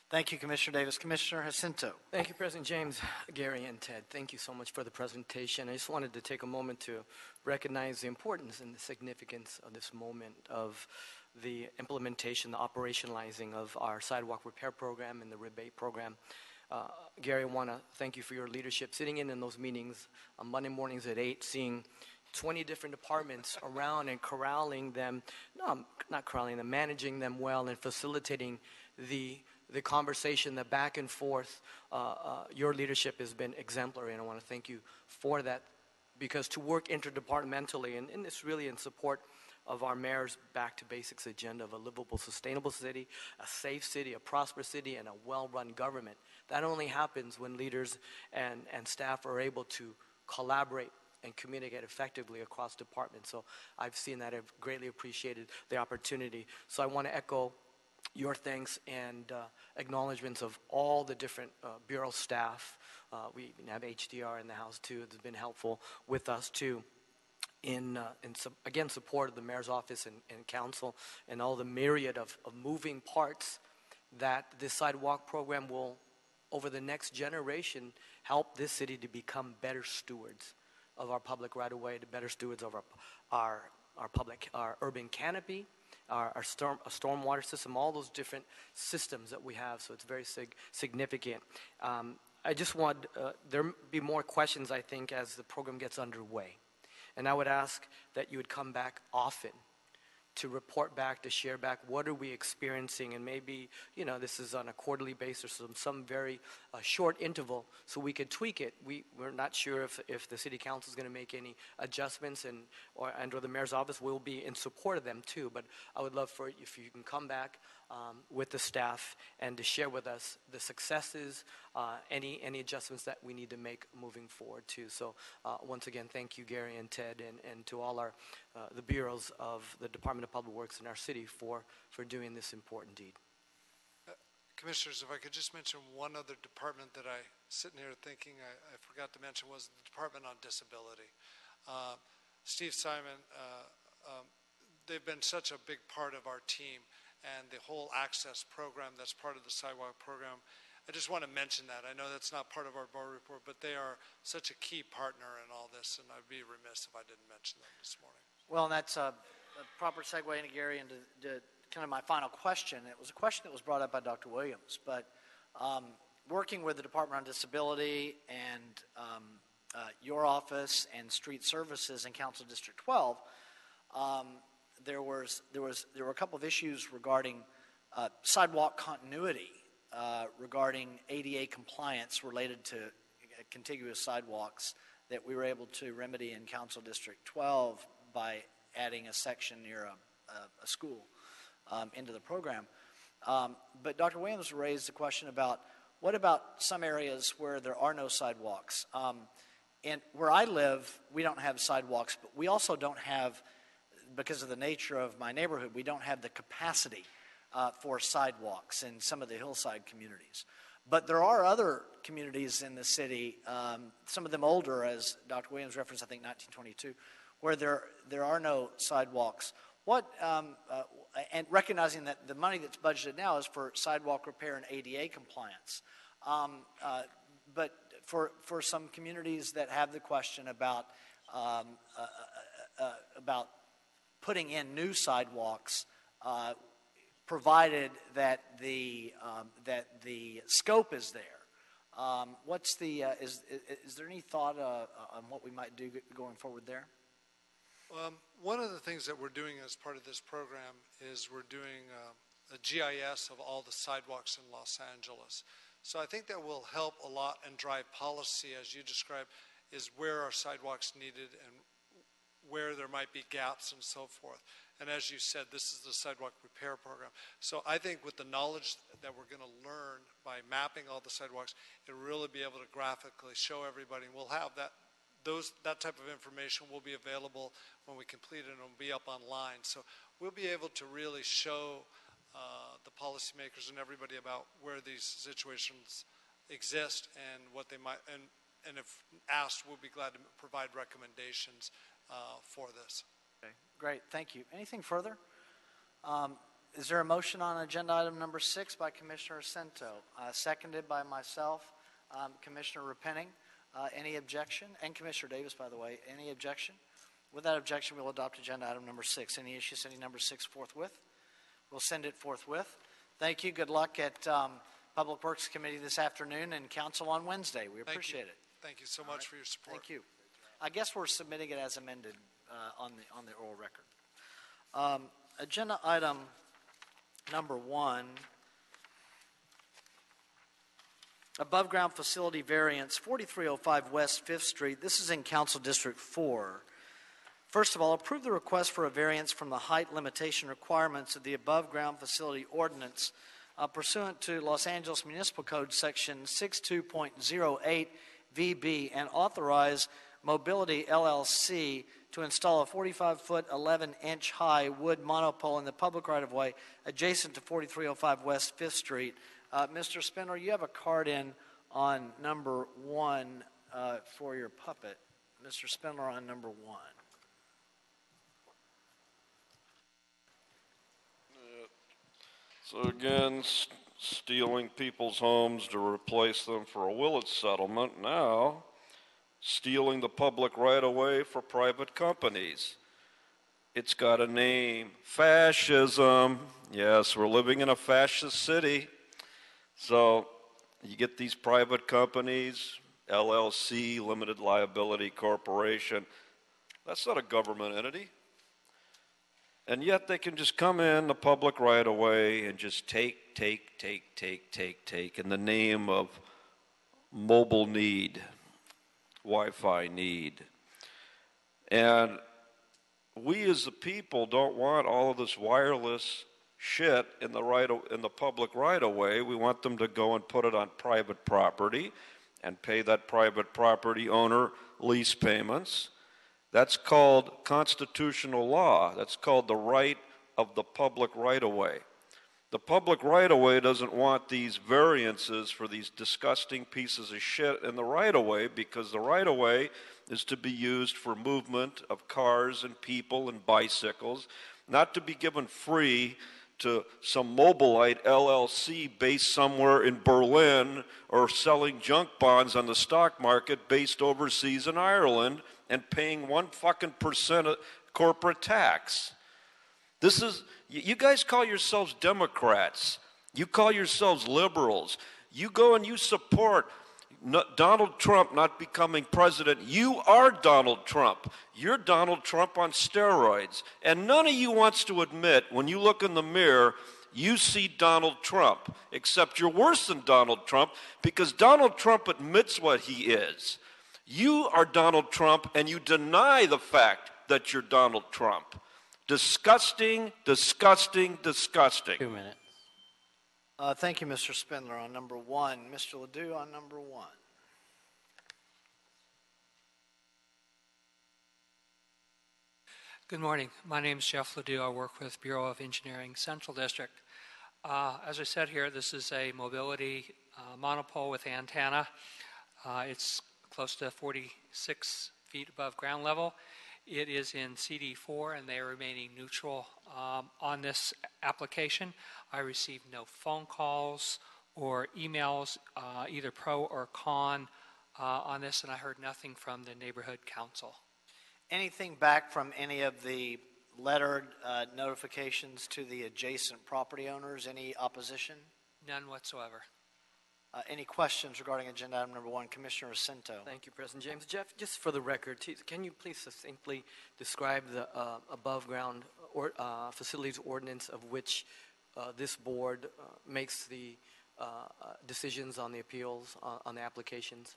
Thank you, Commissioner Davis. Commissioner Jacinto. Thank you, President James, Gary, and Ted. Thank you so much for the presentation. I just wanted to take a moment to recognize the importance and the significance of this moment of the implementation, the operationalizing of our sidewalk repair program and the rebate program. Gary, I want to thank you for your leadership, sitting in those meetings on Monday mornings at 8, seeing 20 different departments around and corralling them, no, not corralling them, managing them well and facilitating the conversation, the back and forth. Your leadership has been exemplary, and I want to thank you for that, because to work interdepartmentally, and this really in support of our mayor's Back to Basics agenda of a livable, sustainable city, a safe city, a prosperous city, and a well-run government. That only happens when leaders and staff are able to collaborate and communicate effectively across departments. So I've seen that. I've greatly appreciated the opportunity. So I want to echo your thanks and acknowledgments of all the different Bureau staff. We have HDR in the House too. It's been helpful with us too in again, support of the Mayor's Office and Council and all the myriad of moving parts that this sidewalk program will, over the next generation, help this city to become better stewards of our public right-of-way, to better stewards of our urban canopy, our stormwater system, all those different systems that we have. So it's very significant. I just want, there be more questions, I think, as the program gets underway. And I would ask that you would come back often to report back, to share back, what are we experiencing, and maybe, this is on a quarterly basis, some very short interval, so we could tweak it. We're not sure if the city council is going to make any adjustments, or the mayor's office will be in support of them too, but I would love for if you can come back with the staff and to share with us the successes, any adjustments that we need to make moving forward too. So once again, thank you, Gary and Ted, and to all the bureaus of the Department of Public Works in our city for doing this important deed. Commissioners, if I could just mention one other department that I, sitting here thinking I forgot to mention, was the Department on Disability. Steve Simon, they've been such a big part of our team, and the whole access program that's part of the Sidewalk program. I just want to mention that. I know that's not part of our board report, but they are such a key partner in all this, and I'd be remiss if I didn't mention them this morning. Well, and that's a proper segue into Gary into kind of my final question. It was a question that was brought up by Dr. Williams, but working with the Department on Disability and your office and Street Services in Council District 12, there were a couple of issues regarding sidewalk continuity, regarding ADA compliance related to contiguous sidewalks that we were able to remedy in Council District 12 by adding a section near a school into the program. But Dr. Williams raised a question about what about some areas where there are no sidewalks? And where I live, we don't have sidewalks, but we also don't have, because of the nature of my neighborhood, we don't have the capacity for sidewalks in some of the hillside communities. But there are other communities in the city, some of them older, as Dr. Williams referenced, I think 1922, where there are no sidewalks. And recognizing that the money that's budgeted now is for sidewalk repair and ADA compliance. But for some communities that have the question about putting in new sidewalks, provided that the scope is there. Is there any thought on what we might do going forward there? One of the things that we're doing as part of this program is we're doing a GIS of all the sidewalks in Los Angeles. So I think that will help a lot and drive policy, as you described, is where are sidewalks needed and where there might be gaps and so forth. And as you said, this is the sidewalk repair program. So I think with the knowledge that we're going to learn by mapping all the sidewalks, it'll really be able to graphically show everybody. And we'll have that type of information will be available when we complete it, and it'll be up online. So we'll be able to really show the policymakers and everybody about where these situations exist and what they might, and if asked, we'll be glad to provide recommendations for this. Okay, great, thank you. Anything further? Is there a motion on agenda item number 6 by Commissioner Cento, seconded by myself, Commissioner Repenning? Any objection? And Commissioner Davis, by the way, any objection? Without objection, we'll adopt agenda item number 6. Any issue sending number 6 forthwith? We'll send it forthwith. Thank you. Good luck at Public Works Committee this afternoon and Council on Wednesday. We appreciate it. Thank you so much for your support. Thank you. I guess we're submitting it as amended on the oral record. Agenda item number 1. Above ground facility variance, 4305 West 5th Street. This is in Council District 4. First of all, approve the request for a variance from the height limitation requirements of the above-ground facility ordinance pursuant to Los Angeles Municipal Code Section 62.08 VB and authorize Mobility LLC to install a 45-foot, 11-inch high wood monopole in the public right-of-way adjacent to 4305 West 5th Street. Mr. Spindler, you have a card in on number 1 for your puppet. Mr. Spindler on number 1. So again, stealing people's homes to replace them for a Willits settlement. Now, stealing the public right-of-way for private companies. It's got a name, fascism. Yes, we're living in a fascist city. So you get these private companies, LLC, limited liability corporation. That's not a government entity. And yet they can just come in the public right-of-way and just take in the name of mobile need, Wi-Fi need. And we as the people don't want all of this wireless shit in the public right-of-way. We want them to go and put it on private property and pay that private property owner lease payments. That's called constitutional law. That's called the right of the public right-of-way. The public right-of-way doesn't want these variances for these disgusting pieces of shit in the right-of-way because the right-of-way is to be used for movement of cars and people and bicycles, not to be given free to some Mobilite LLC based somewhere in Berlin or selling junk bonds on the stock market based overseas in Ireland and paying 1% of corporate tax. This is, you guys call yourselves Democrats. You call yourselves liberals. You go and you support Donald Trump not becoming president. You are Donald Trump. You're Donald Trump on steroids. And none of you wants to admit when you look in the mirror, you see Donald Trump, except you're worse than Donald Trump because Donald Trump admits what he is. You are Donald Trump and you deny the fact that you're Donald Trump. Disgusting, disgusting, disgusting. 2 minutes. Thank you, Mr. Spindler on number 1. Mr. Ledoux on number 1. Good morning. My name is Jeff Ledoux. I work with Bureau of Engineering Central District. As I said here, this is a mobility monopole with antenna. It's close to 46 feet above ground level. It is in CD4 and they are remaining neutral on this application. I received no phone calls or emails, either pro or con on this, and I heard nothing from the neighborhood council. Anything back from any of the lettered notifications to the adjacent property owners? Any opposition? None whatsoever. Any questions regarding agenda item number 1? Commissioner Jacinto. Thank you, President James. Jeff, just for the record, can you please succinctly describe the above-ground facilities ordinance of which this board makes the decisions on the appeals, on the applications?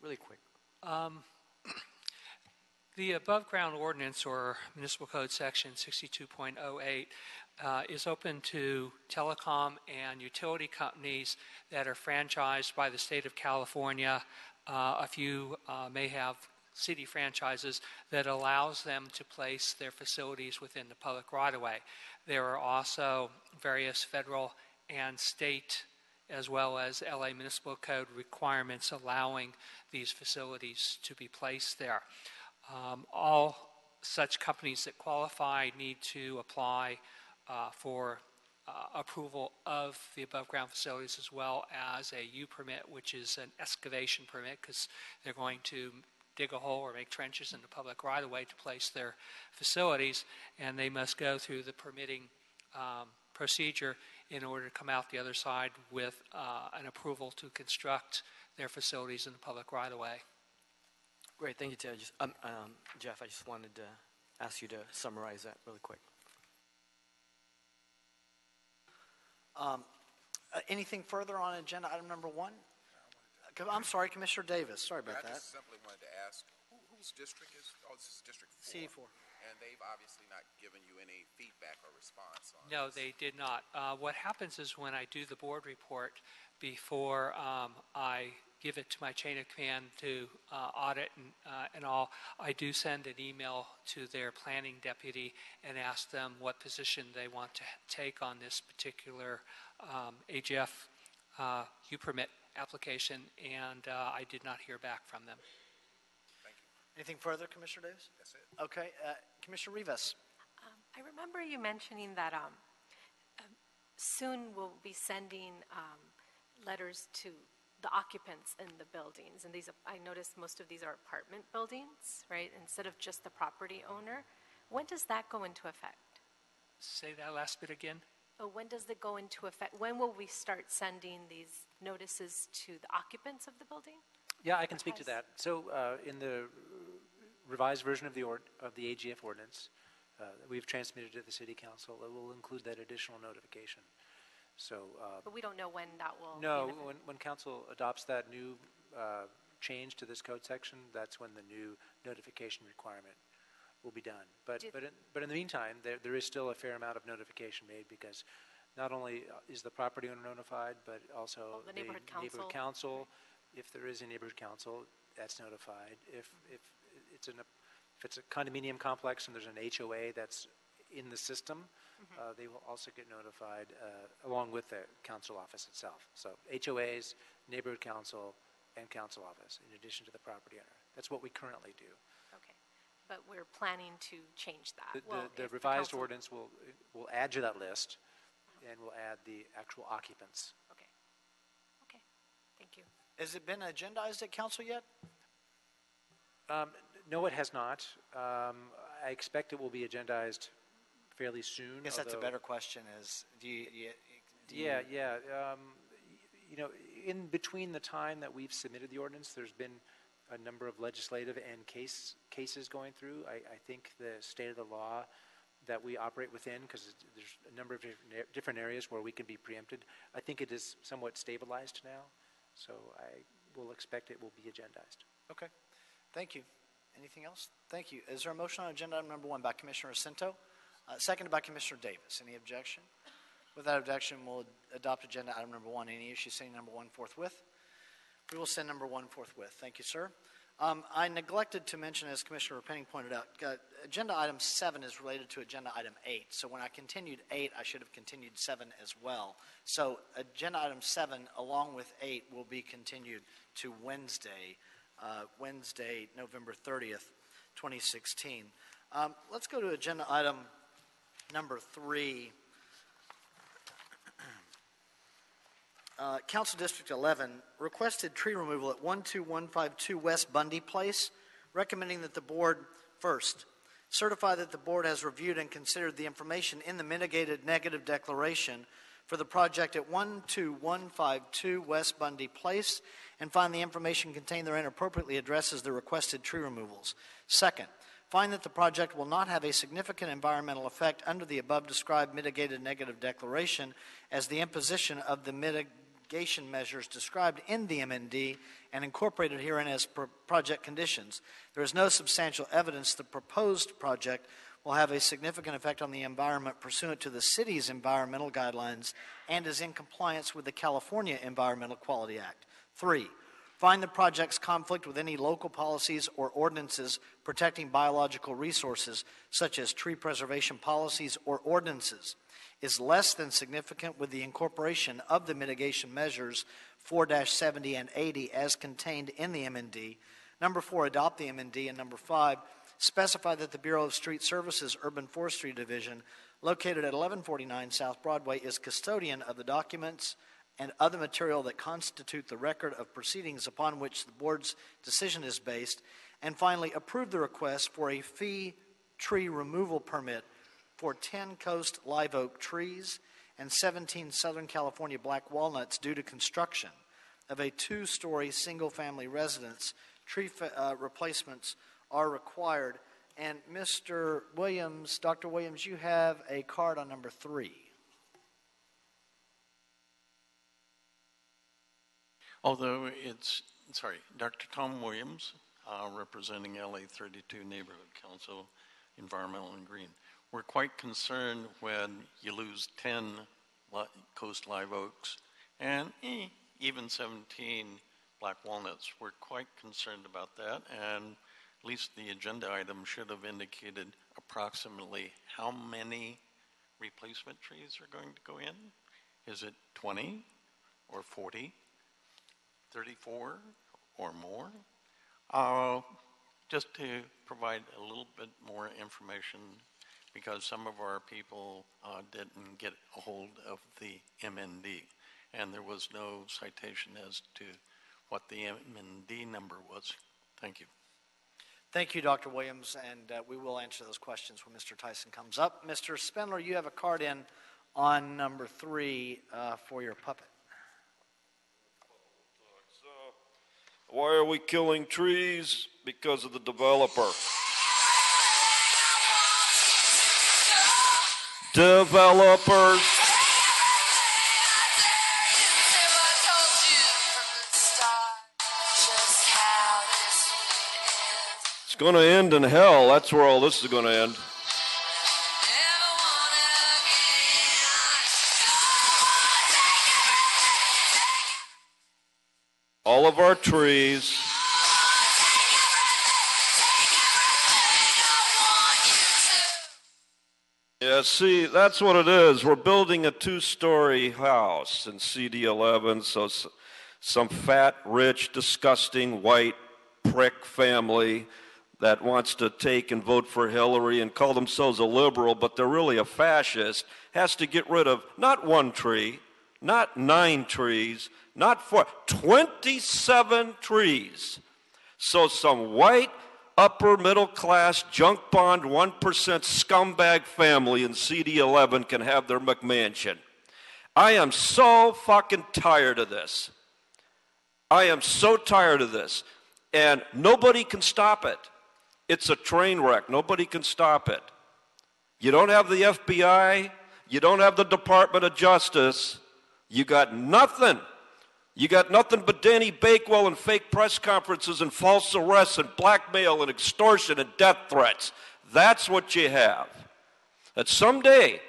Really quick. The above-ground ordinance, or Municipal Code Section 62.08, is open to telecom and utility companies that are franchised by the state of California. A few may have city franchises that allows them to place their facilities within the public right-of-way. There are also various federal and state as well as LA Municipal Code requirements allowing these facilities to be placed there. All such companies that qualify need to apply for approval of the above-ground facilities as well as a U permit, which is an excavation permit because they're going to dig a hole or make trenches in the public right-of-way to place their facilities, and they must go through the permitting procedure in order to come out the other side with an approval to construct their facilities in the public right-of-way. Great, thank you, Ted. Jeff, I just wanted to ask you to summarize that really quick. Anything further on agenda item number 1? I'm sorry, Commissioner Davis. Sorry about that. I just simply wanted to ask, who's Whose district is, this is District 4. C4. And they've obviously not given you any feedback or response on No, this. they did not. What happens is when I do the board report, before I give it to my chain of command to audit and all, I do send an email to their planning deputy and ask them what position they want to take on this particular AGF U-permit application, and I did not hear back from them. Anything further, Commissioner Davis? That's it. Okay. Commissioner Rivas. I remember you mentioning that soon we'll be sending letters to the occupants in the buildings. And these, I noticed most of these are apartment buildings, right, instead of just the property owner. When does that go into effect? Say that last bit again. Oh, when does it go into effect? When will we start sending these notices to the occupants of the building? Yeah, I can speak to that. So in the revised version of the AGF ordinance that we've transmitted to the City Council, it will include that additional notification. So, but we don't know when that will. No, when Council adopts that new change to this code section, that's when the new notification requirement will be done. But in the meantime, there is still a fair amount of notification made, because not only is the property owner notified, but also the neighborhood council. Right. If there is a neighborhood council, that's notified. If it's a condominium complex and there's an HOA that's in the system, they will also get notified along with the council office itself. So HOAs, neighborhood council, and council office, in addition to the property owner. That's what we currently do. Okay, but we're planning to change that. The revised ordinance will add to that list, and will add the actual occupants. Okay. Okay. Thank you. Has it been agendized at council yet? No, it has not. I expect it will be agendized fairly soon. I guess that's a better question. Is Yeah. You know, in between the time that we've submitted the ordinance, there's been a number of legislative and cases going through. I think the state of the law that we operate within, because there's a number of different areas where we can be preempted, I think it is somewhat stabilized now. So I will expect it will be agendized. Okay. Thank you. Anything else? Thank you. Is there a motion on agenda item number 1 by Commissioner Jacinto? Seconded by Commissioner Davis. Any objection? Without objection, we'll adopt agenda item number 1. Any issue sending number 1 forthwith? We will send number 1 forthwith. Thank you, sir. I neglected to mention, as Commissioner Penning pointed out, agenda item 7 is related to agenda item 8. So when I continued 8, I should have continued 7 as well. So agenda item 7, along with 8, will be continued to Wednesday, November 30th, 2016. Let's go to agenda item number 3. Council District 11 requested tree removal at 12152 West Bundy Place, recommending that the board first certify that the board has reviewed and considered the information in the mitigated negative declaration for the project at 12152 West Bundy Place and find the information contained therein appropriately addresses the requested tree removals. Second, find that the project will not have a significant environmental effect under the above described mitigated negative declaration, as the imposition of the mitigation measures described in the MND and incorporated herein as project conditions. There is no substantial evidence the proposed project will have a significant effect on the environment pursuant to the city's environmental guidelines and is in compliance with the California Environmental Quality Act. 3, find the project's conflict with any local policies or ordinances protecting biological resources, such as tree preservation policies or ordinances, is less than significant with the incorporation of the mitigation measures 4-70 and 80 as contained in the MND. Number 4, adopt the MND. And number 5, specify that the Bureau of Street Services Urban Forestry Division, located at 1149 South Broadway, is custodian of the documents and other material that constitute the record of proceedings upon which the board's decision is based. And finally, approve the request for a fee tree removal permit for 10 coast live oak trees and 17 Southern California black walnuts due to construction of a 2-story single-family residence. Tree replacements are required. And Mr. Williams, Dr. Williams, you have a card on number 3. Although it's, sorry, Dr. Tom Williams, representing LA 32 Neighborhood Council, Environmental and Green. We're quite concerned when you lose 10 Coast Live Oaks and even 17 Black Walnuts. We're quite concerned about that, and at least the agenda item should have indicated approximately how many replacement trees are going to go in. Is it 20 or 40, 34 or more? Just to provide a little bit more information, because some of our people didn't get a hold of the MND, and there was no citation as to what the MND number was. Thank you. Thank you, Dr. Williams, and we will answer those questions when Mr. Tyson comes up. Mr. Spindler, you have a card in on number 3 for your puppet. Why are we killing trees? Because of the developer. Developers. It's going to end in hell. That's where all this is going to end. All of our trees. Yeah, see, that's what it is. We're building a 2-story house in CD11, so some fat, rich, disgusting, white prick family that wants to take and vote for Hillary and call themselves a liberal, but they're really a fascist, has to get rid of not 1 tree, not 9 trees, not 4, 27 trees. So some white, upper middle class, junk bond, 1% scumbag family in CD11 can have their McMansion. I am so fucking tired of this. I am so tired of this. And nobody can stop it. It's a train wreck. Nobody can stop it. You don't have the FBI. You don't have the Department of Justice. You got nothing. You got nothing but Danny Bakewell and fake press conferences and false arrests and blackmail and extortion and death threats. That's what you have. And someday,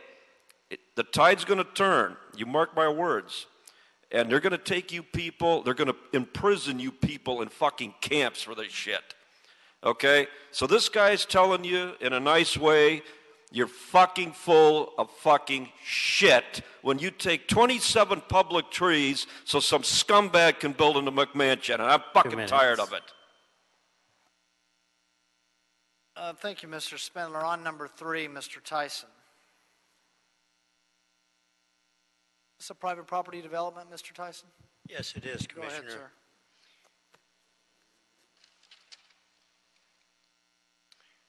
the tide's going to turn. You mark my words. And they're going to take you people, they're going to imprison you people in fucking camps for this shit. Okay? So this guy's telling you in a nice way, you're fucking full of fucking shit when you take 27 public trees so some scumbag can build in a McMansion, and I'm fucking tired of it. Thank you, Mr. Spindler. On number 3, Mr. Tyson. Is this a private property development, Mr. Tyson? Yes, it is, Go Commissioner. ahead, sir.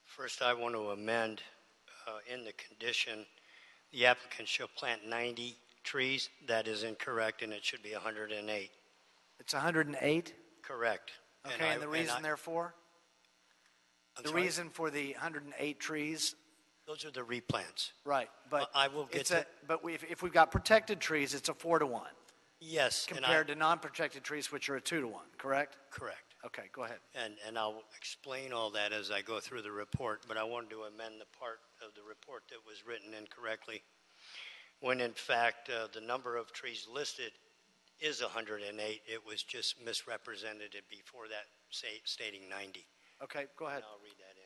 First, I want to amend in the condition, the applicant shall plant 90 trees. That is incorrect, and it should be 108. It's 108? Correct. Okay, and the reason therefore? The reason for the 108 trees? Those are the replants. Right, but I will get to. But if we've got protected trees, it's a 4-to-1. Yes. Compared to non-protected trees, which are a 2-to-1, correct? Correct. Okay, go ahead. And I'll explain all that as I go through the report, but I wanted to amend the part of the report that was written incorrectly, when in fact the number of trees listed is 108. It was just misrepresented before that, stating 90. Okay, go ahead. And I'll read that in.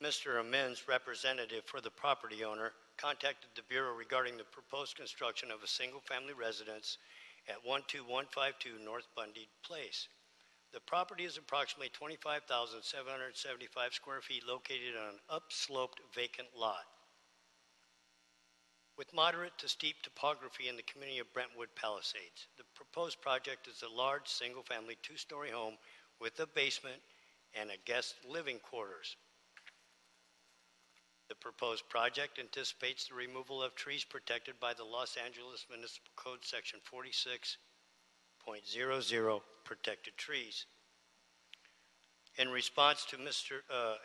Mr. Amin's representative for the property owner contacted the Bureau regarding the proposed construction of a single-family residence at 12152 North Bundy Place. The property is approximately 25,775 square feet located on an upsloped vacant lot with moderate to steep topography in the community of Brentwood Palisades. The proposed project is a large single-family 2-story home with a basement and a guest living quarters. The proposed project anticipates the removal of trees protected by the Los Angeles Municipal Code Section 46.00, protected trees. In response to Mr.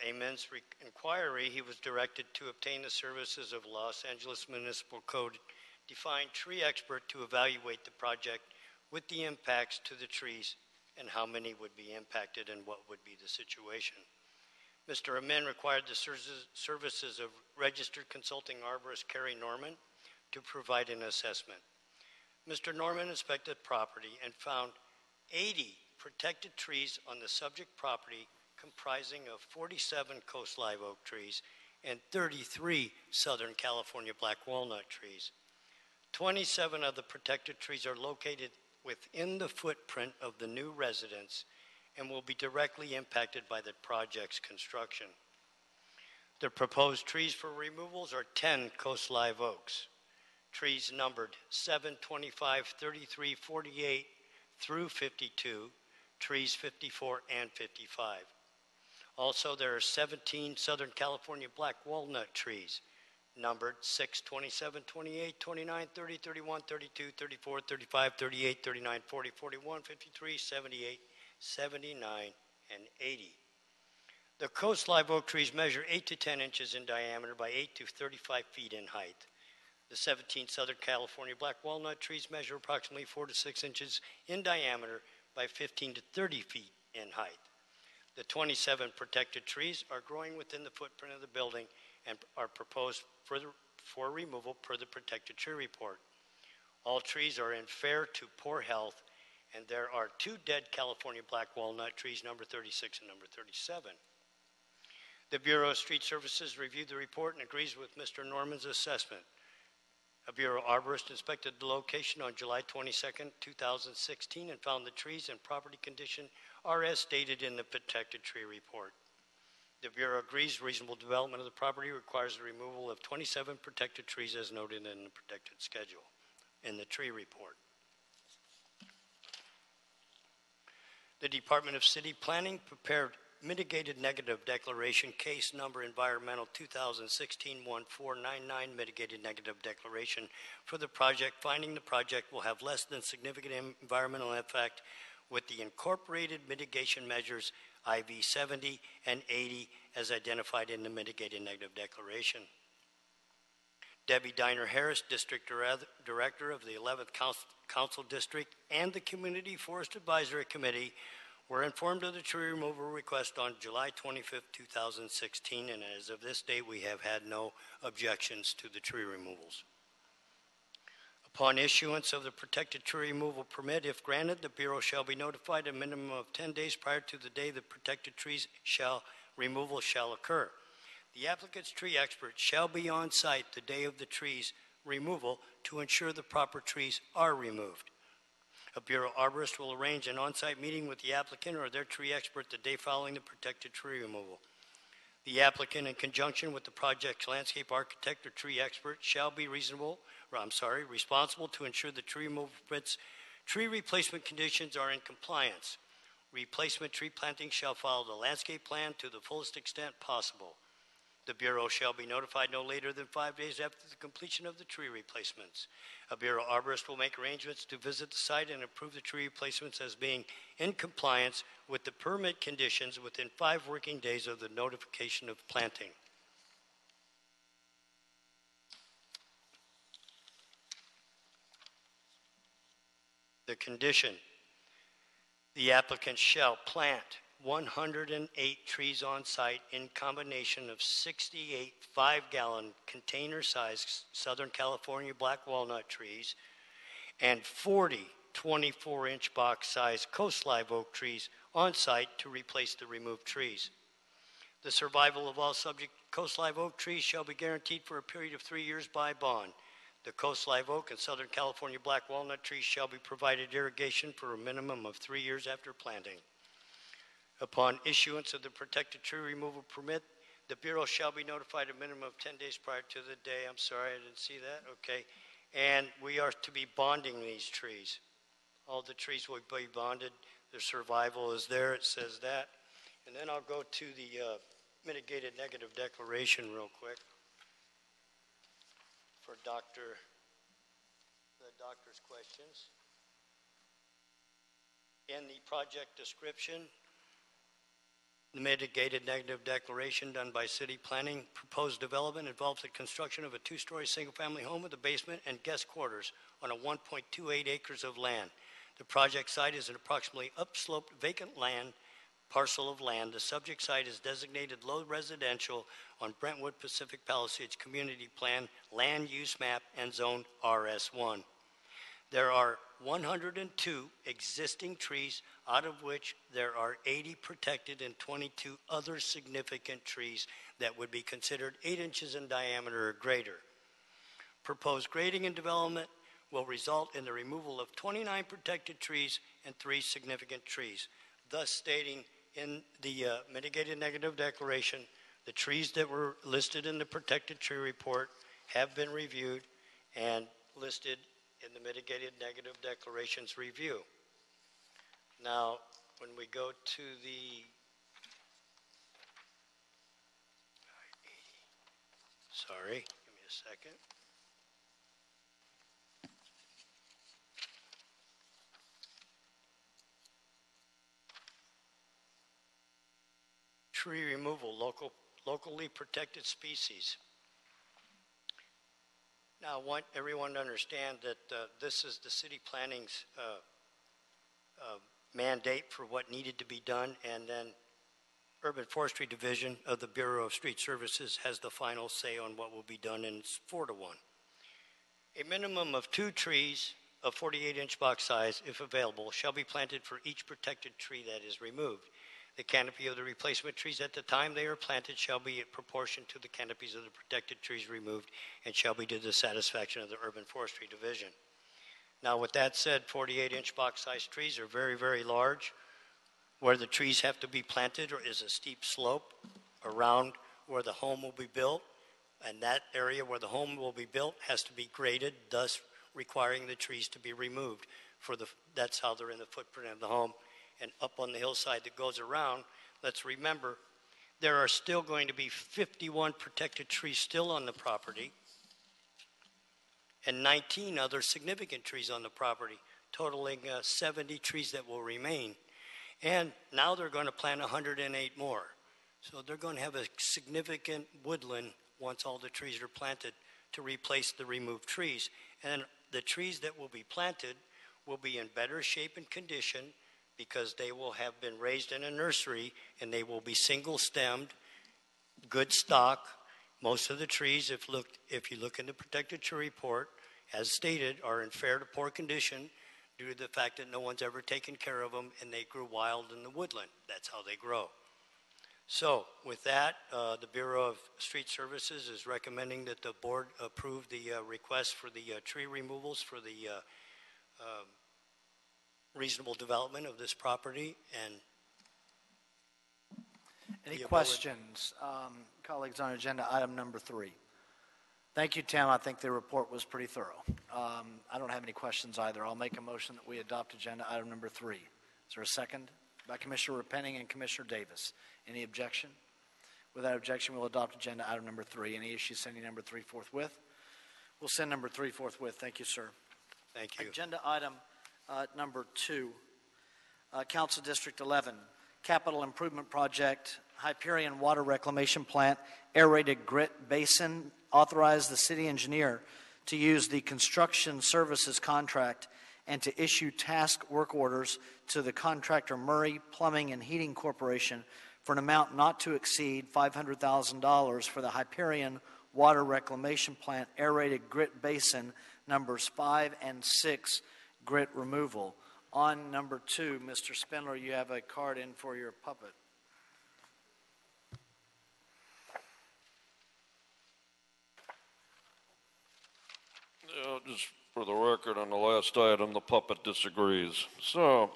Amen's inquiry, he was directed to obtain the services of Los Angeles Municipal Code defined tree expert to evaluate the project with the impacts to the trees and how many would be impacted and what would be the situation. Mr. Amen required the services of registered consulting arborist Carrie Norman to provide an assessment. Mr. Norman inspected property and found 80 protected trees on the subject property comprising of 47 coast live oak trees and 33 Southern California black walnut trees. 27 of the protected trees are located within the footprint of the new residence and will be directly impacted by the project's construction. The proposed trees for removals are 10 coast live oaks. Trees numbered 7, 25, 33, 48 through 52, trees 54 and 55. Also, there are 17 Southern California black walnut trees, numbered 6, 27, 28, 29, 30, 31, 32, 34, 35, 38, 39, 40, 41, 53, 78, 79, and 80. The coast live oak trees measure 8 to 10 inches in diameter by 8 to 35 feet in height. The 17 Southern California black walnut trees measure approximately 4 to 6 inches in diameter by 15 to 30 feet in height. The 27 protected trees are growing within the footprint of the building and are proposed for removal per the protected tree report. All trees are in fair to poor health, and there are 2 dead California black walnut trees, number 36 and number 37. The Bureau of Street Services reviewed the report and agrees with Mr. Norman's assessment. A Bureau arborist inspected the location on July 22, 2016, and found the trees and property condition are as stated in the protected tree report. The Bureau agrees reasonable development of the property requires the removal of 27 protected trees as noted in the protected schedule in the tree report. The Department of City Planning prepared mitigated negative declaration case number environmental 2016-1499 mitigated negative declaration for the project, finding the project will have less than significant environmental impact with the incorporated mitigation measures IV 70 and 80 as identified in the mitigated negative declaration. Debbie Diner Harris, District Director of the 11th Council District, and the Community Forest Advisory Committee were informed of the tree removal request on July 25, 2016, and as of this date, we have had no objections to the tree removals. Upon issuance of the protected tree removal permit, if granted, the Bureau shall be notified a minimum of 10 days prior to the day the protected trees removal shall occur. The applicant's tree expert shall be on site the day of the trees removal to ensure the proper trees are removed. A Bureau arborist will arrange an on-site meeting with the applicant or their tree expert the day following the protected tree removal. The applicant, in conjunction with the project's landscape architect or tree expert, shall be responsible to ensure the tree removal permits, tree replacement conditions are in compliance. Replacement tree planting shall follow the landscape plan to the fullest extent possible. The Bureau shall be notified no later than 5 days after the completion of the tree replacements. A Bureau arborist will make arrangements to visit the site and approve the tree replacements as being in compliance with the permit conditions within 5 working days of the notification of planting. The condition: the applicant shall plant 108 trees on site in combination of 68 5-gallon container-sized Southern California black walnut trees and 40 24-inch box-sized coast live oak trees on site to replace the removed trees. The survival of all subject coast live oak trees shall be guaranteed for a period of 3 years by bond. The coast live oak and Southern California black walnut trees shall be provided irrigation for a minimum of 3 years after planting. Upon issuance of the protected tree removal permit, the Bureau shall be notified a minimum of 10 days prior to the day. I'm sorry, I didn't see that. Okay. And we are to be bonding these trees. All the trees will be bonded. Their survival is there. It says that. And then I'll go to the mitigated negative declaration real quick for the doctor's questions. In the project description, The mitigated negative declaration done by city planning proposed development involves the construction of a two-story single-family home with a basement and guest quarters on a 1.28 acres of land. The project site is an approximately upsloped vacant land parcel of land. The subject site is designated low residential on Brentwood Pacific Palisades Community Plan land use map and zoned RS1. There are 102 existing trees, out of which there are 80 protected and 22 other significant trees that would be considered 8 inches in diameter or greater. Proposed grading and development will result in the removal of 29 protected trees and 3 significant trees, thus stating in the mitigated negative declaration, the trees that were listed in the protected tree report have been reviewed and listed in the mitigated negative declarations review. Now, when we go to the sorry, give me a second. Tree removal, locally protected species. Now, I want everyone to understand that this is the city planning's mandate for what needed to be done, and then Urban Forestry Division of the Bureau of Street Services has the final say on what will be done, and it's 4-1. A minimum of 2 trees of 48-inch box size, if available, shall be planted for each protected tree that is removed. The canopy of the replacement trees at the time they are planted shall be in proportion to the canopies of the protected trees removed and shall be to the satisfaction of the Urban Forestry Division. Now, with that said, 48-inch box-sized trees are very, very large. Where the trees have to be planted is a steep slope around where the home will be built, and that area where the home will be built has to be graded, thus requiring the trees to be removed. That's how they're in the footprint of the home. And up on the hillside that goes around, let's remember, there are still going to be 51 protected trees still on the property and 19 other significant trees on the property, totaling 70 trees that will remain. And now they're going to plant 108 more. So they're going to have a significant woodland once all the trees are planted to replace the removed trees. And the trees that will be planted will be in better shape and condition because they will have been raised in a nursery and they will be single-stemmed, good stock. Most of the trees, if you look in the protected tree report, as stated, are in fair to poor condition due to the fact that no one's ever taken care of them and they grew wild in the woodland. That's how they grow. So with that, the Bureau of Street Services is recommending that the board approve the request for the tree removals for the reasonable development of this property. And any questions, colleagues, on agenda item number 3? Thank you, Tim. I think the report was pretty thorough. I don't have any questions either. I'll make a motion that we adopt agenda item number 3. Is there a second? By Commissioner Repenning and Commissioner Davis. Any objection? Without objection, we'll adopt agenda item number 3. Any issues sending number 3 forthwith? We'll send number 3 forthwith. Thank you, sir. Thank you. Agenda item number 2, Council District 11, Capital Improvement Project, Hyperion Water Reclamation Plant, Aerated Grit Basin. Authorize the city engineer to use the construction services contract and to issue task work orders to the contractor Murray Plumbing and Heating Corporation for an amount not to exceed $500,000 for the Hyperion Water Reclamation Plant Aerated Grit Basin numbers 5 and 6 grit removal. On number 2, Mr. Spindler, you have a card in for your puppet. Just for the record, on the last item, the puppet disagrees. So,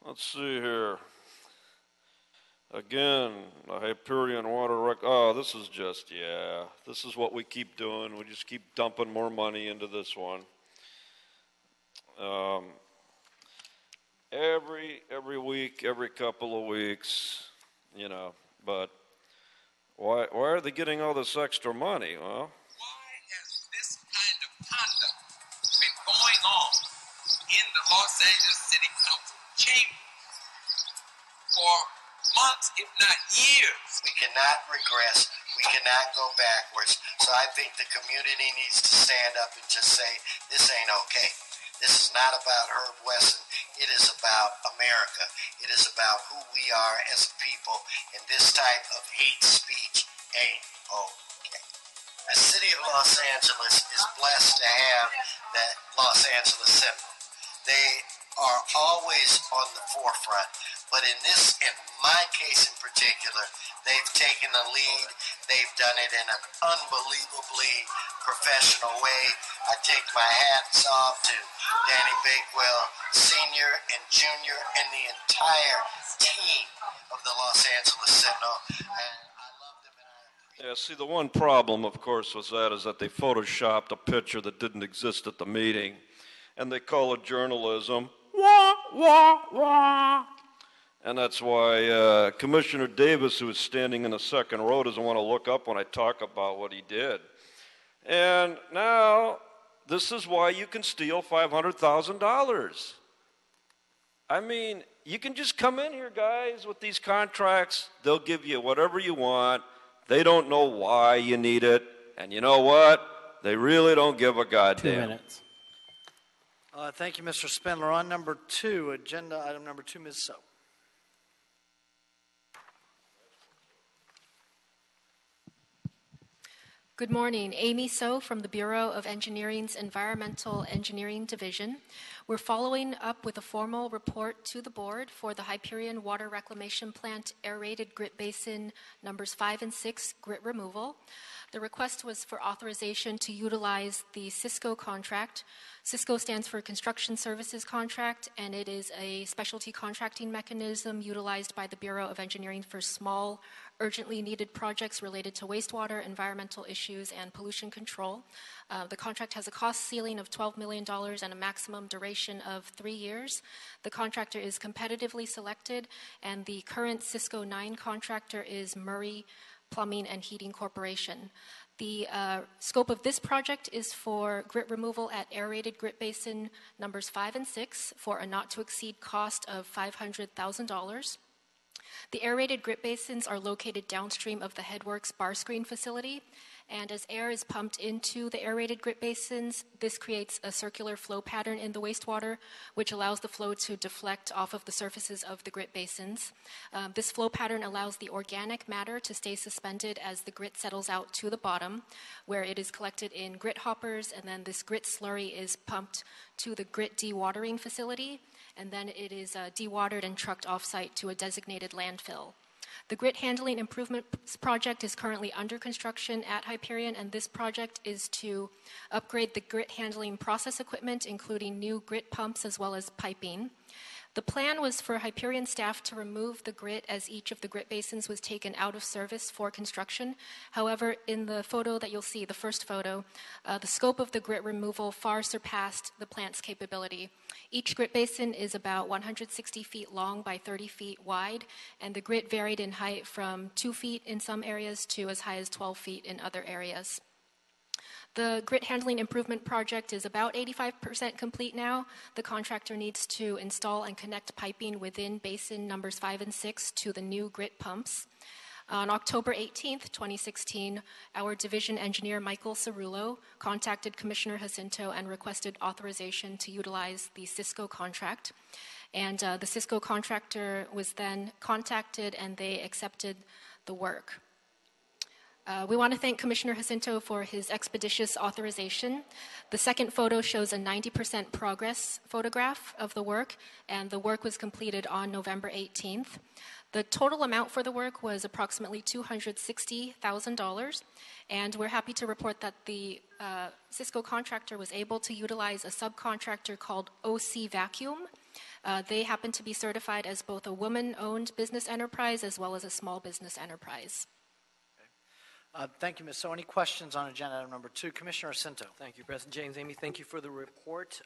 let's see here. Again, the Hyperion Water this is just, this is what we keep doing. We just keep dumping more money into this one. Every week, every couple of weeks, but why are they getting all this extra money? Well, going on in the Los Angeles City Council chamber for months, if not years. We cannot regress. We cannot go backwards. So I think the community needs to stand up and just say, this ain't okay. This is not about Herb Wesson. It is about America. It is about who we are as a people, and this type of hate speech ain't okay. The city of Los Angeles is blessed to have the Los Angeles Sentinel. They are always on the forefront, but in my case in particular, they've taken the lead. They've done it in an unbelievably professional way. I take my hats off to Danny Bakewell, Sr. and Jr. and the entire team of the Los Angeles Sentinel. And Yeah, see, the one problem, of course, is that they photoshopped a picture that didn't exist at the meeting, and they call it journalism. Wah, wah, wah. And that's why Commissioner Davis, who is standing in the second row, doesn't want to look up when I talk about what he did. And now, this is why you can steal $500,000. I mean, you can just come in here, guys, with these contracts. They'll give you whatever you want. They don't know why you need it. And you know what? They really don't give a goddamn. 2 minutes. Thank you, Mr. Spindler. On number 2, agenda item number 2, Ms. So. Good morning. Amy So from the Bureau of Engineering's Environmental Engineering Division. We're following up with a formal report to the board for the Hyperion Water Reclamation Plant aerated grit basin numbers 5 and 6 grit removal. The request was for authorization to utilize the Cisco contract. Cisco stands for Construction Services Contract, and it is a specialty contracting mechanism utilized by the Bureau of Engineering for small, urgently needed projects related to wastewater, environmental issues, and pollution control. The contract has a cost ceiling of $12 million and a maximum duration of 3 years. The contractor is competitively selected, and the current Cisco 9 contractor is Murray Plumbing and Heating Corporation. The scope of this project is for grit removal at aerated grit basin numbers 5 and 6 for a not-to-exceed cost of $500,000. The aerated grit basins are located downstream of the Headworks bar screen facility, and as air is pumped into the aerated grit basins, this creates a circular flow pattern in the wastewater, which allows the flow to deflect off of the surfaces of the grit basins. This flow pattern allows the organic matter to stay suspended as the grit settles out to the bottom, where it is collected in grit hoppers, and then this grit slurry is pumped to the grit dewatering facility, and then it is dewatered and trucked off-site to a designated landfill. The grit handling improvement project is currently under construction at Hyperion, and this project is to upgrade the grit handling process equipment, including new grit pumps as well as piping. The plan was for Hyperion staff to remove the grit as each of the grit basins was taken out of service for construction. However, in the photo that you'll see, the first photo, the scope of the grit removal far surpassed the plant's capability. Each grit basin is about 160 feet long by 30 feet wide, and the grit varied in height from 2 feet in some areas to as high as 12 feet in other areas. The grit handling improvement project is about 85% complete now. The contractor needs to install and connect piping within basin numbers 5 and 6 to the new grit pumps. On October 18th, 2016, our division engineer, Michael Cerullo, contacted Commissioner Jacinto and requested authorization to utilize the Cisco contract. And the Cisco contractor was then contacted and they accepted the work. We want to thank Commissioner Jacinto for his expeditious authorization. The second photo shows a 90% progress photograph of the work, and the work was completed on November 18th. The total amount for the work was approximately $260,000, and we're happy to report that the Cisco contractor was able to utilize a subcontractor called OC Vacuum. They happen to be certified as both a woman-owned business enterprise as well as a small business enterprise. Thank you, Ms. So any questions on agenda item number 2? Commissioner Jacinto. Thank you, President James. Amy, thank you for the report.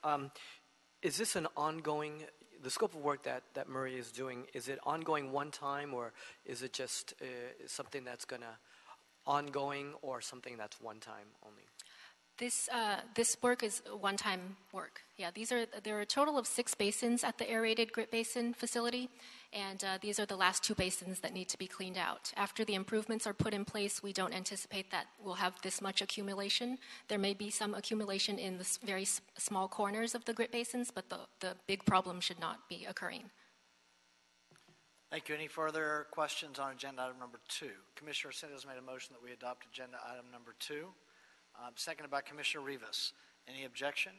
Is this an ongoing, the scope of work that Murray is doing, is it ongoing one time, or is it just something that's going to ongoing, or something that's one time only? This work is one-time work. Yeah, there are a total of 6 basins at the aerated grit basin facility, and these are the last 2 basins that need to be cleaned out. After the improvements are put in place, we don't anticipate that we'll have this much accumulation. There may be some accumulation in the very small corners of the grit basins, but the big problem should not be occurring. Thank you. Any further questions on agenda item number 2? Commissioner Sindes made a motion that we adopt agenda item number 2. Seconded by Commissioner Rivas. Any objection?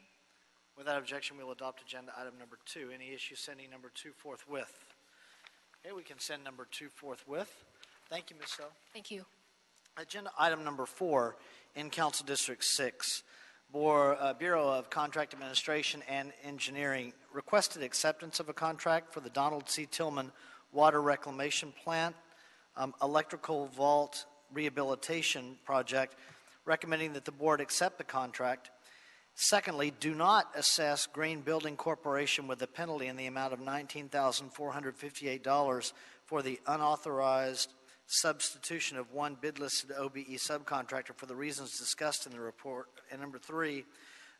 Without objection, we will adopt agenda item number 2. Any issue sending number 2 forthwith? Okay, we can send number 2 forthwith. Thank you, Ms. So. Thank you. Agenda item number 4 in Council District 6. Bureau of Contract Administration and Engineering requested acceptance of a contract for the Donald C. Tillman Water Reclamation Plant Electrical Vault Rehabilitation Project, recommending that the board accept the contract. Secondly, do not assess Green Building Corporation with a penalty in the amount of $19,458 for the unauthorized substitution of one bid-listed OBE subcontractor for the reasons discussed in the report. And number 3,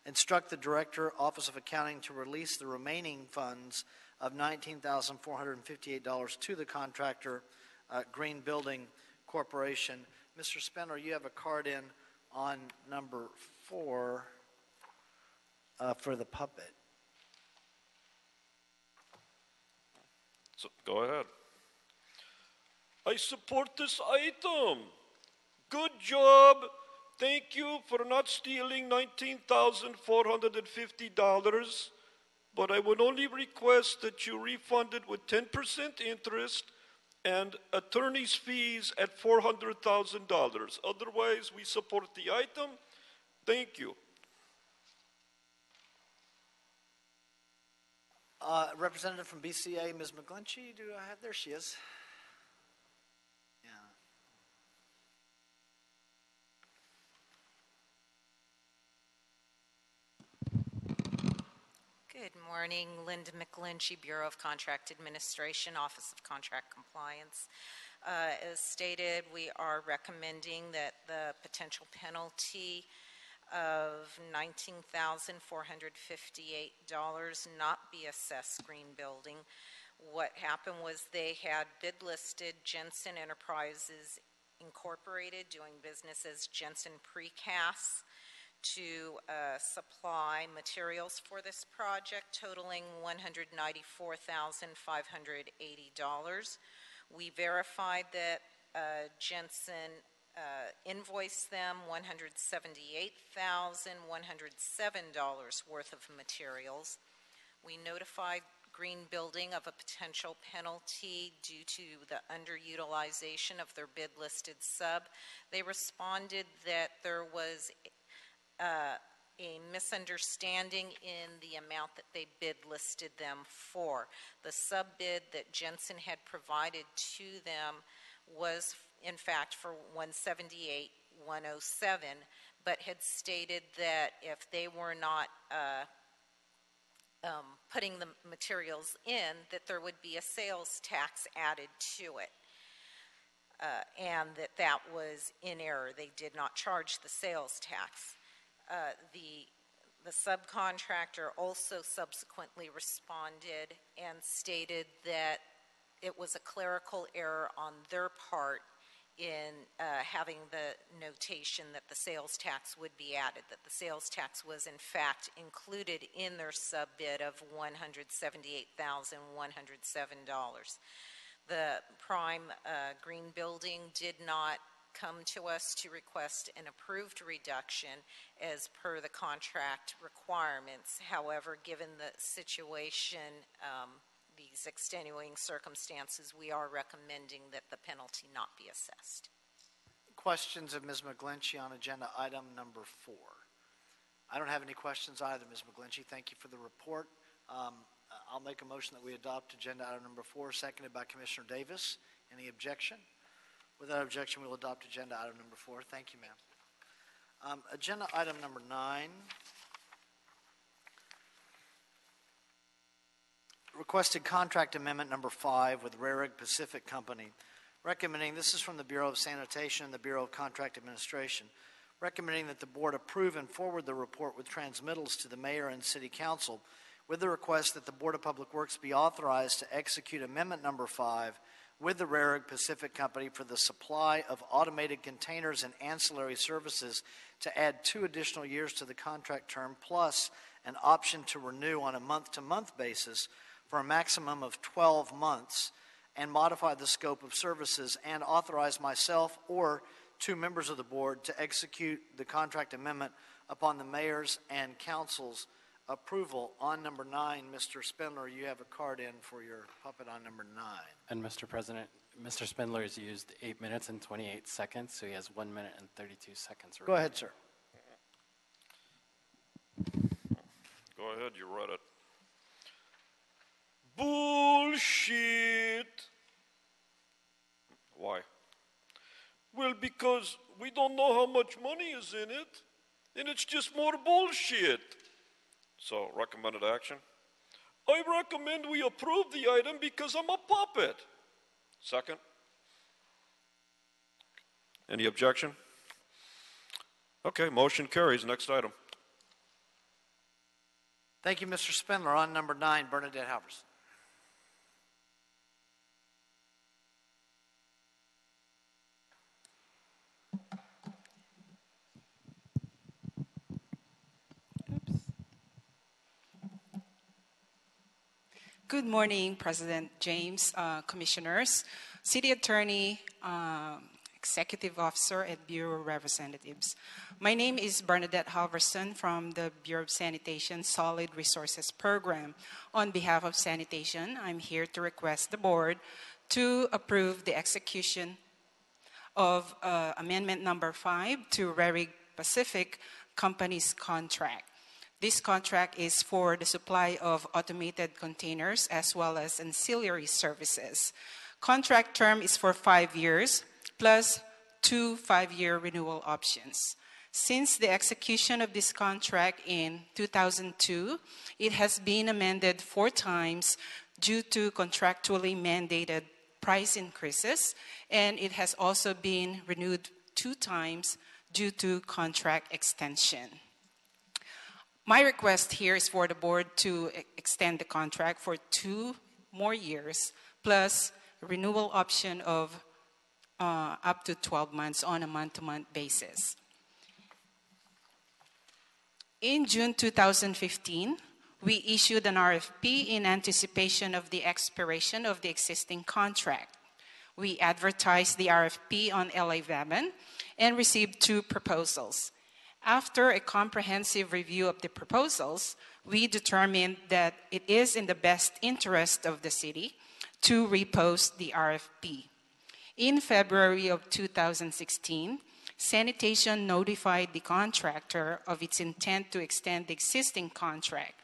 instruct the Director, Office of Accounting, to release the remaining funds of $19,458 to the contractor, Green Building Corporation. Mr. Spender, you have a card in on number 4 for the puppet. So, go ahead. I support this item. Good job. Thank you for not stealing $19,450. But I would only request that you refund it with 10% interest and attorney's fees at $400,000. Otherwise, we support the item. Thank you. Representative from BCA, Ms. McGlinchey, do I have? There she is. Good morning, Linda McGlinchey, Bureau of Contract Administration, Office of Contract Compliance. As stated, we are recommending that the potential penalty of $19,458 not be assessed Green Building. What happened was they had bid listed Jensen Enterprises Incorporated, doing business as Jensen Precast, to supply materials for this project totaling $194,580. We verified that Jensen invoiced them $178,107 worth of materials. We notified Green Building of a potential penalty due to the underutilization of their bid listed sub. They responded that there was a misunderstanding in the amount that they bid listed them for. The sub bid that Jensen had provided to them was in fact for $178,107, but had stated that if they were not putting the materials in, that there would be a sales tax added to it. And that was in error. They did not charge the sales tax. The subcontractor also subsequently responded and stated that it was a clerical error on their part in having the notation that the sales tax would be added, that the sales tax was in fact included in their sub bid of $178,107. The prime Green Building did not come to us to request an approved reduction as per the contract requirements. However, given the situation, these extenuating circumstances, we are recommending that the penalty not be assessed. Questions of Ms. McGlinchey on agenda item number 4? I don't have any questions either, Ms. McGlinchey. Thank you for the report. I'll make a motion that we adopt agenda item number 4, seconded by Commissioner Davis. Any objection? Without objection, we will adopt agenda item number 4. Thank you, ma'am. Agenda item number 9. Requested contract amendment number 5 with Rarig Pacific Company. Recommending, this is from the Bureau of Sanitation and the Bureau of Contract Administration, recommending that the board approve and forward the report with transmittals to the mayor and city council with the request that the Board of Public Works be authorized to execute Amendment Number 5 with the Rarig Pacific Company for the supply of automated containers and ancillary services to add 2 additional years to the contract term, plus an option to renew on a month-to-month basis for a maximum of 12 months, and modify the scope of services, and authorize myself or 2 members of the board to execute the contract amendment upon the mayor's and council's approval. On number 9, Mr. Spindler, you have a card in for your puppet on number 9. And Mr. President, Mr. Spindler has used 8 minutes and 28 seconds, so he has 1 minute and 32 seconds. Go ahead, sir. Go ahead, you read it. Bullshit. Why? Well, because we don't know how much money is in it, and it's just more bullshit. So, recommended action? I recommend we approve the item because I'm a puppet. Second? Any objection? Okay, motion carries. Next item. Thank you, Mr. Spindler. On number 9, Bernadette Halverson. Good morning, President James, Commissioners, City Attorney, Executive Officer, and Bureau Representatives. My name is Bernadette Halverson from the Bureau of Sanitation Solid Resources Program. On behalf of Sanitation, I'm here to request the board to approve the execution of Amendment Number 5 to Rarig Pacific Company's contract. This contract is for the supply of automated containers as well as ancillary services. Contract term is for 5 years, plus 2 5-year renewal options. Since the execution of this contract in 2002, it has been amended 4 times due to contractually mandated price increases, and it has also been renewed 2 times due to contract extension. My request here is for the board to extend the contract for 2 more years, plus a renewal option of up to 12 months on a month-to-month basis. In June 2015, we issued an RFP in anticipation of the expiration of the existing contract. We advertised the RFP on LA Vaban and received 2 proposals. After a comprehensive review of the proposals, we determined that it is in the best interest of the city to repost the RFP. In February of 2016, Sanitation notified the contractor of its intent to extend the existing contract.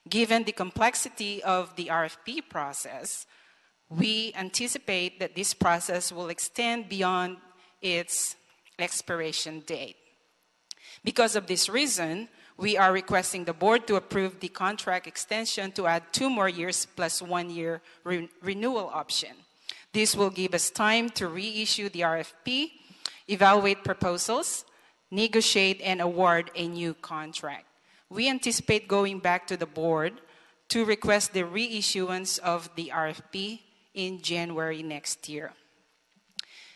Given the complexity of the RFP process, we anticipate that this process will extend beyond its expiration date. Because of this reason, we are requesting the board to approve the contract extension to add 2 more years plus 1 year renewal option. This will give us time to reissue the RFP, evaluate proposals, negotiate, and award a new contract. We anticipate going back to the board to request the reissuance of the RFP in January next year.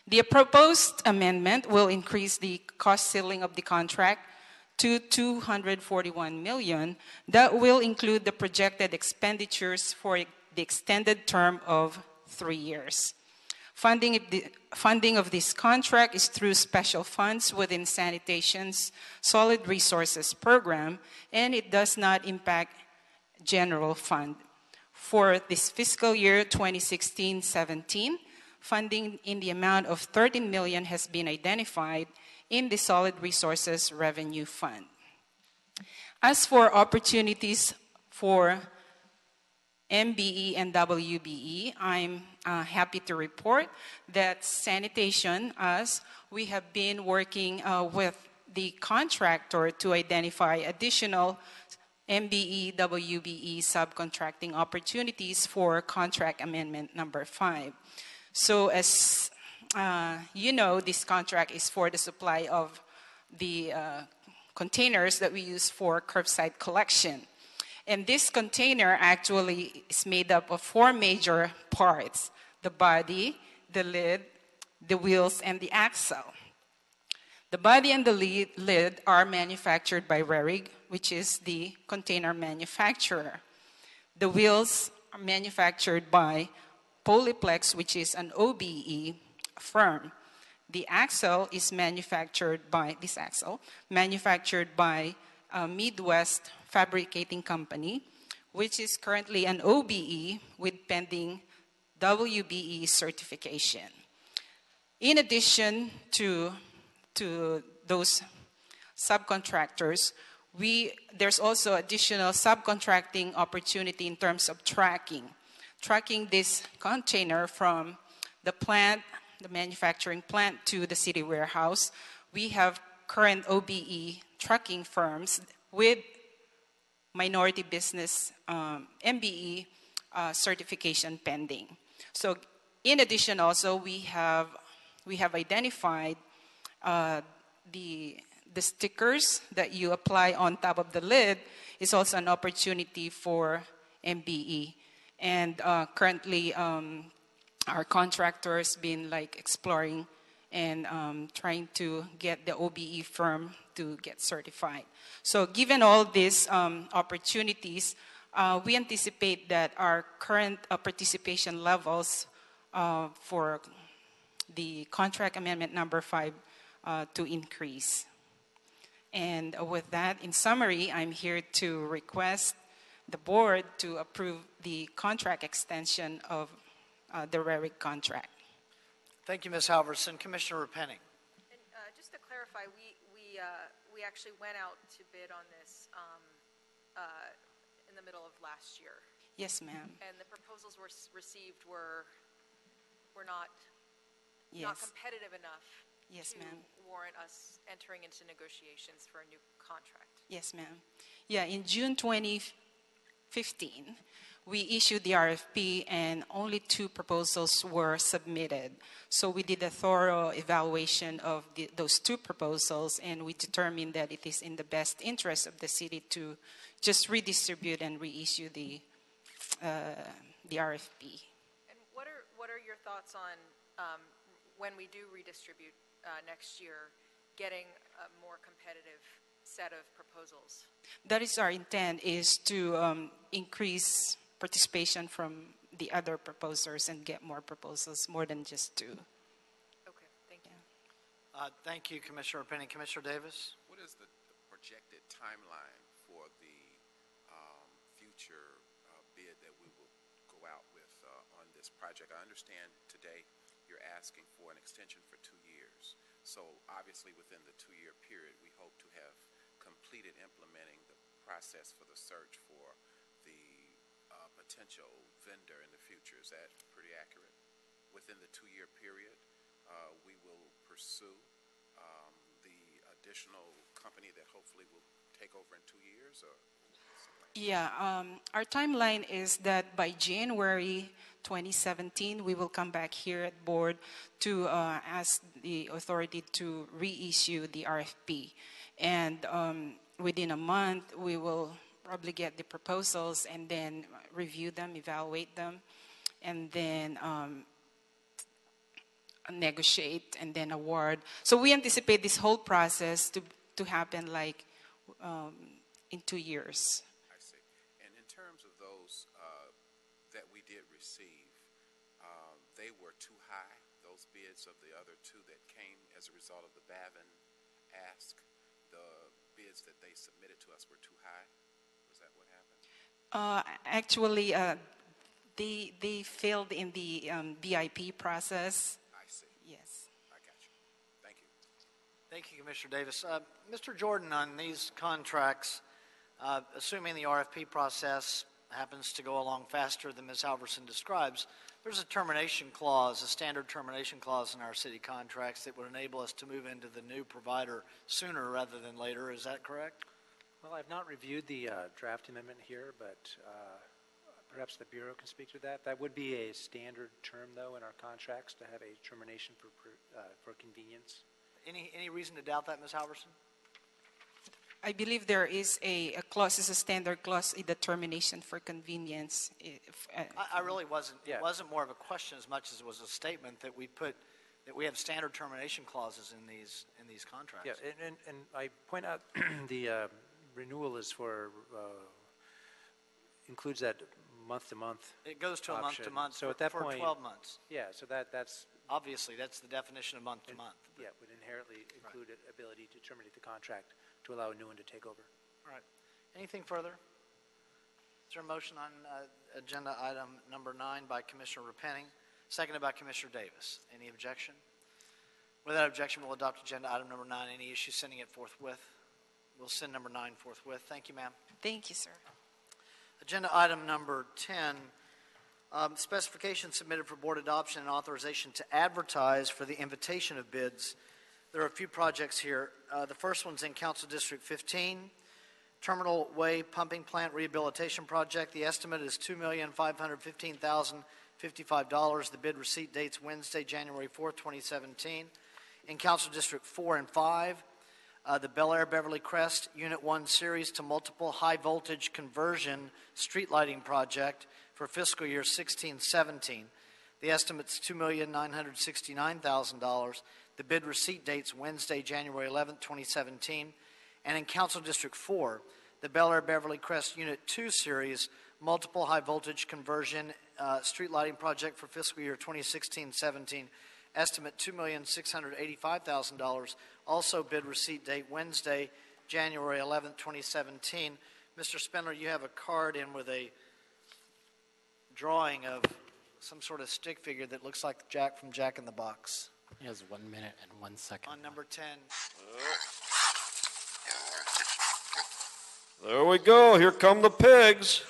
The proposed amendment will increase the cost ceiling of the contract to $241 million. That will include the projected expenditures for the extended term of 3 years. Funding of this contract is through special funds within Sanitation's Solid Resources Program, and it does not impact general fund. For this fiscal year 2016-17, funding in the amount of $13 million has been identified in the Solid Resources Revenue Fund. As for opportunities for MBE and WBE, I'm happy to report that Sanitation, we have been working with the contractor to identify additional MBE, WBE subcontracting opportunities for contract amendment number 5. So as you know, this contract is for the supply of the containers that we use for curbside collection. And this container actually is made up of 4 major parts: the body, the lid, the wheels, and the axle. The body and the lid are manufactured by Rerig, which is the container manufacturer. The wheels are manufactured by Polyplex, which is an OBE firm. The axle is manufactured by Midwest Fabricating Company, which is currently an OBE with pending WBE certification. In addition to those subcontractors, there's also additional subcontracting opportunity in terms of tracking this container from the plant, the manufacturing plant, to the city warehouse. We have current OBE trucking firms with minority business MBE certification pending. So in addition also, we have identified the stickers that you apply on top of the lid is also an opportunity for MBE. And currently, our contractors been exploring and trying to get the OBE firm to get certified. So given all these opportunities, we anticipate that our current participation levels for the contract amendment number 5 to increase. And with that, in summary, I'm here to request the board to approve the contract extension of the RERIC contract. Thank you, Ms. Halverson. Commissioner Repenning. And just to clarify, we actually went out to bid on this in the middle of last year. Yes, ma'am. And the proposals received were not competitive enough. Yes, ma'am. Warrant us entering into negotiations for a new contract. Yes, ma'am. Yeah, in June 2015, we issued the RFP and only 2 proposals were submitted. So we did a thorough evaluation of those 2 proposals, and we determined that it is in the best interest of the city to just redistribute and reissue the RFP. And what are your thoughts on when we do redistribute next year, getting a more competitive set of proposals? That is our intent, is to increase participation from the other proposers and get more proposals, more than just 2. Okay, thank you. Thank you, Commissioner Penny. Commissioner Davis? What is the projected timeline for the future bid that we will go out with on this project? I understand today you're asking for an extension for 2 years. So obviously within the 2-year period, we hope to have completed implementing the process for the search for the potential vendor in the future. Is that pretty accurate? Within the 2-year period, we will pursue the additional company that hopefully will take over in 2 years? Or yeah, our timeline is that by January 2017, we will come back here at board to ask the authority to reissue the RFP. And within a month, we will probably get the proposals and then review them, evaluate them, and then negotiate and then award. So we anticipate this whole process to happen in 2 years. I see. And in terms of those that we did receive, they were too high, those bids of the other 2 that came as a result of the Bavin ask. The bids that they submitted to us were too high. Was that what happened? Actually, they failed in the BIP process. I see. Yes. I got you. Thank you. Thank you, Commissioner Davis. Mr. Jordan, on these contracts, assuming the RFP process happens to go along faster than Ms. Halverson describes, there's a termination clause, a standard termination clause in our city contracts that would enable us to move into the new provider sooner rather than later. Is that correct? Well, I've not reviewed the draft amendment here, but perhaps the Bureau can speak to that. That would be a standard term, though, in our contracts to have a termination for convenience. Any reason to doubt that, Ms. Halverson? I believe there is a clause, is a standard clause, a determination for convenience. I really wasn't. It wasn't more of a question as much as it was a statement that we have standard termination clauses in these contracts. Yeah, and I point out the renewal is for includes that month-to-month. It goes to a month-to-month. So at that point, 12 months. Yeah, so that's obviously that's the definition of month-to-month. Yeah, would inherently include an ability to terminate the contract to allow a new one to take over. All right. Anything further? Is there a motion on agenda item number 9 by Commissioner Repenning, seconded by Commissioner Davis? Any objection? Without objection, we'll adopt agenda item number 9. Any issues, sending it forthwith? We'll send number 9 forthwith. Thank you, ma'am. Thank you, sir. Agenda item number 10, specifications submitted for board adoption and authorization to advertise for the invitation of bids. There are a few projects here. The first one's in Council District 15, Terminal Way Pumping Plant Rehabilitation Project. The estimate is $2,515,055. The bid receipt date's Wednesday, January 4th, 2017. In Council District 4 and 5, the Bel Air Beverly Crest Unit 1 Series to Multiple High Voltage Conversion Street Lighting Project for fiscal year 16-17. The estimate's $2,969,000. The bid receipt date's Wednesday, January 11th, 2017. And in Council District 4, the Bel Air Beverly Crest Unit 2 Series Multiple High Voltage Conversion Street Lighting Project for fiscal year 2016-17. Estimate $2,685,000. Also bid receipt date Wednesday, January 11th, 2017. Mr. Spindler, you have a card in with a drawing of some sort of stick figure that looks like Jack from Jack in the Box. He has 1 minute and 1 second. On number 10. There we go. Here come the pigs.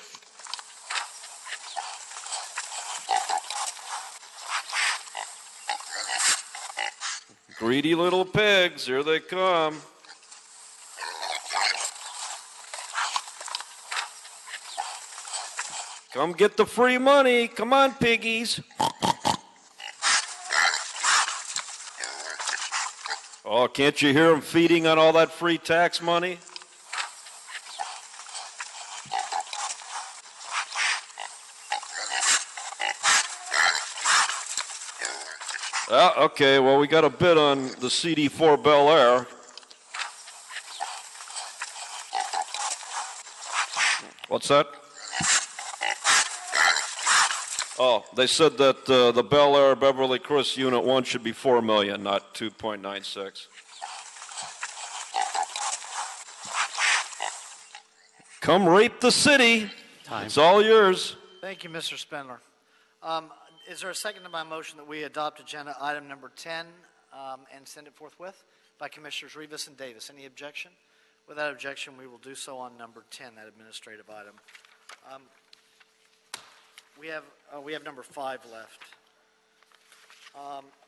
Greedy little pigs. Here they come. Come get the free money. Come on, piggies. Oh, can't you hear them feeding on all that free tax money? Okay, well, we got a bid on the CD4 Bel Air. What's that? Oh, they said that the Bel Air Beverly Crest Unit 1 should be $4 million, not 2.96. Come rape the city. Time. It's all yours. Thank you, Mr. Spindler. Is there a second to my motion that we adopt agenda item number 10 and send it forthwith by Commissioners Rivas and Davis? Any objection? Without objection, we will do so on number 10, that administrative item. We have number 5 left.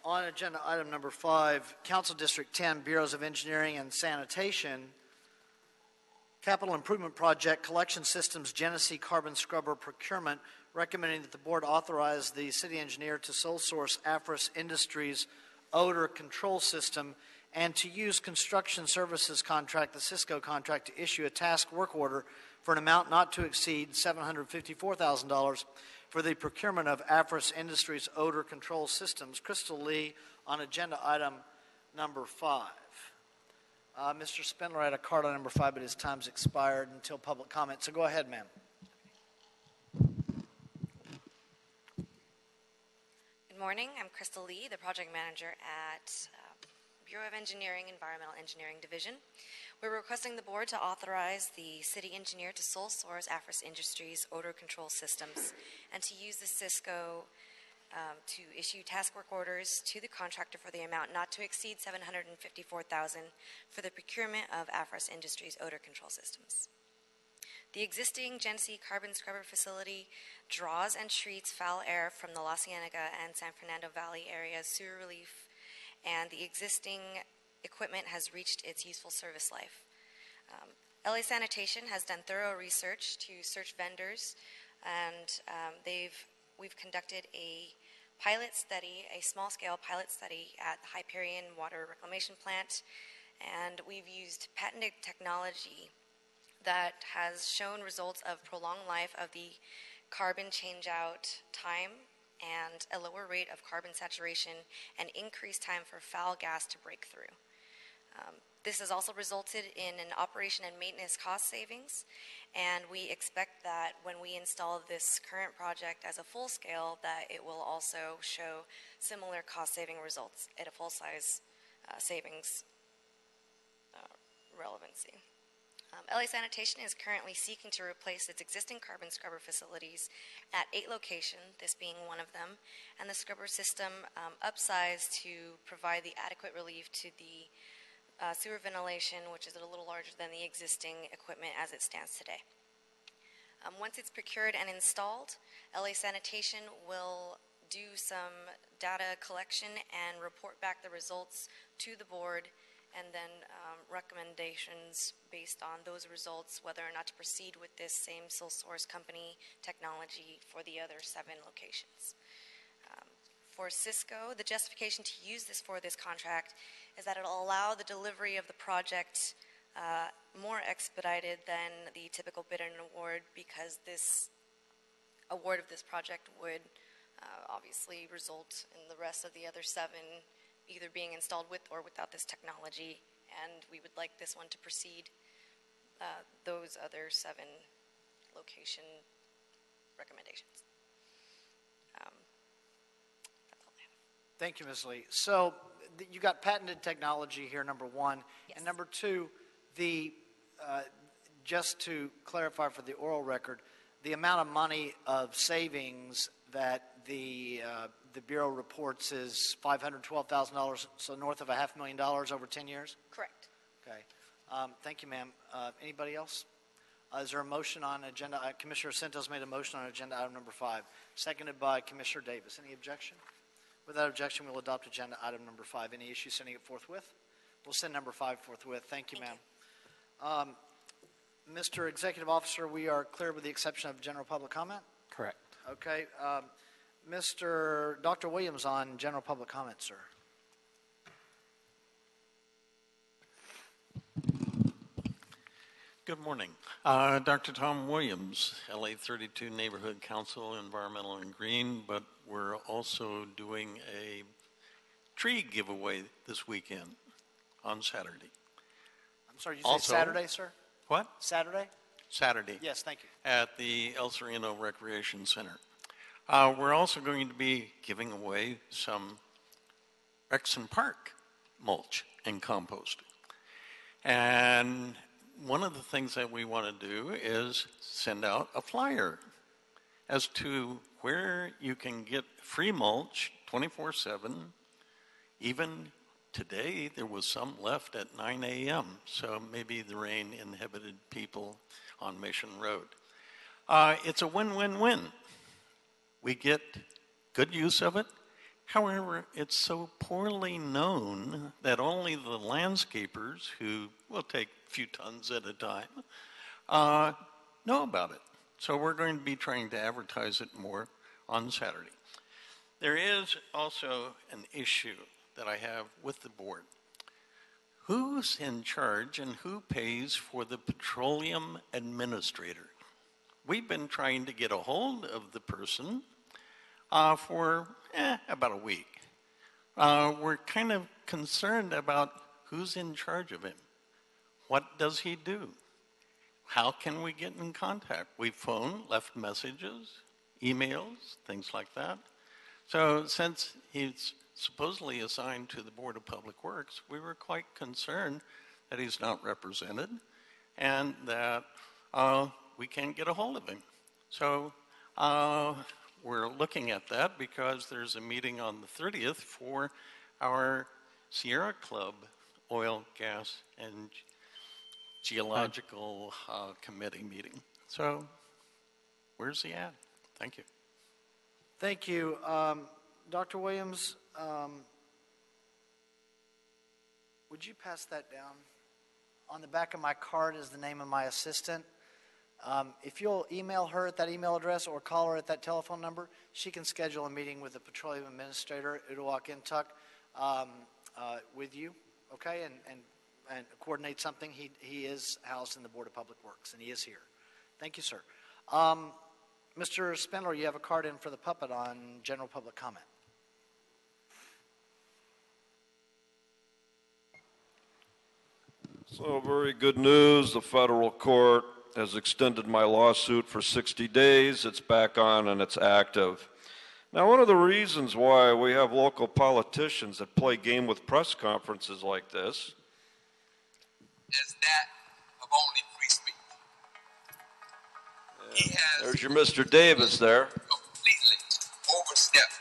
On agenda item number 5, Council District 10, Bureaus of Engineering and Sanitation, Capital Improvement Project, Collection Systems, Genesee Carbon Scrubber Procurement, recommending that the board authorize the city engineer to sole source Afris Industries odor control system and to use construction services contract, the Cisco contract, to issue a task work order for an amount not to exceed $754,000 for the procurement of Afris Industries odor control systems. Crystal Lee on agenda item number 5. Mr. Spindler had a card on number 5, but his time's expired until public comment. So go ahead, ma'am. Good morning. I'm Crystal Lee, the project manager at Bureau of Engineering, Environmental Engineering Division. We're requesting the board to authorize the city engineer to sole source Afris Industries odor control systems and to use the Cisco to issue task work orders to the contractor for the amount not to exceed $754,000 for the procurement of Afris Industries odor control systems. The existing Genesee carbon scrubber facility draws and treats foul air from the La Cienega and San Fernando Valley areas sewer relief, and the existing equipment has reached its useful service life. LA Sanitation has done thorough research to search vendors, and we've conducted a pilot study, a small-scale pilot study at the Hyperion Water Reclamation Plant, and we've used patented technology that has shown results of prolonged life of the carbon change-out time and a lower rate of carbon saturation and increased time for foul gas to break through. This has also resulted in an operation and maintenance cost savings, and we expect that when we install this current project as a full scale, that it will also show similar cost-saving results at a full-size savings relevancy. LA Sanitation is currently seeking to replace its existing carbon scrubber facilities at 8 locations, this being one of them, and the scrubber system upsized to provide the adequate relief to the sewer ventilation, which is a little larger than the existing equipment as it stands today. Once it's procured and installed, LA Sanitation will do some data collection and report back the results to the board, and then recommendations based on those results, whether or not to proceed with this same sole source company technology for the other 7 locations. For Cisco, the justification to use this for this contract is that it'll allow the delivery of the project more expedited than the typical bid and award, because this award of this project would obviously result in the rest of the other 7 either being installed with or without this technology, and we would like this one to precede those other 7 location recommendations. That's all I have. Thank you, Ms. Lee. So you got patented technology here, number 1. Yes. And number 2, just to clarify for the oral record, the amount of money of savings that the Bureau reports is $512,000, so north of $500,000 over 10 years? Correct. Okay. Thank you, ma'am. Anybody else? Is there a motion on agenda? Commissioner Santos made a motion on agenda item number 5, seconded by Commissioner Davis. Any objection? Without objection, we'll adopt agenda item number 5. Any issues sending it forthwith? We'll send number 5 forthwith. Thank you, ma'am. Mr. Executive Officer, we are clear with the exception of general public comment? Correct. Okay. Dr. Williams on general public comment, sir. Good morning. Dr. Tom Williams, LA 32 Neighborhood Council, Environmental and Green, but we're also doing a tree giveaway this weekend on Saturday. I'm sorry, you Also, say Saturday, sir? What? Saturday? Saturday. Yes, thank you. At the El Sereno Recreation Center. We're also going to be giving away some Rexon Park mulch and composting. And one of the things that we want to do is send out a flyer as to where you can get free mulch 24/7. Even today, there was some left at 9 a.m., so maybe the rain inhibited people on Mission Road. It's a win-win-win. We get good use of it. However, it's so poorly known that only the landscapers, who will take a few tons at a time, know about it. So we're going to be trying to advertise it more on Saturday. There is also an issue that I have with the board. Who's in charge and who pays for the petroleum administrator? We've been trying to get a hold of the person for about a week. We're kind of concerned about who's in charge of him. What does he do? How can we get in contact? We phoned, left messages, emails, things like that. So since he's supposedly assigned to the Board of Public Works, we were quite concerned that he's not represented and that we can't get a hold of him. So we're looking at that because there's a meeting on the 30th for our Sierra Club Oil, Gas, and Geological Committee meeting. So where's he at? Thank you. Thank you. Dr. Williams, would you pass that down? On the back of my card is the name of my assistant. If you'll email her at that email address or call her at that telephone number, she can schedule a meeting with the Petroleum Administrator, Uduak-Intuk, with you, okay, and coordinate something. He is housed in the Board of Public Works, and he is here. Thank you, sir. Mr. Spindler, you have a card in for the puppet on general public comment. So very good news. The federal court has extended my lawsuit for 60 days. It's back on and it's active. Now, one of the reasons why we have local politicians that play game with press conferences like this is that of only free speech. He has there's your Mr. Davis there. completely overstepped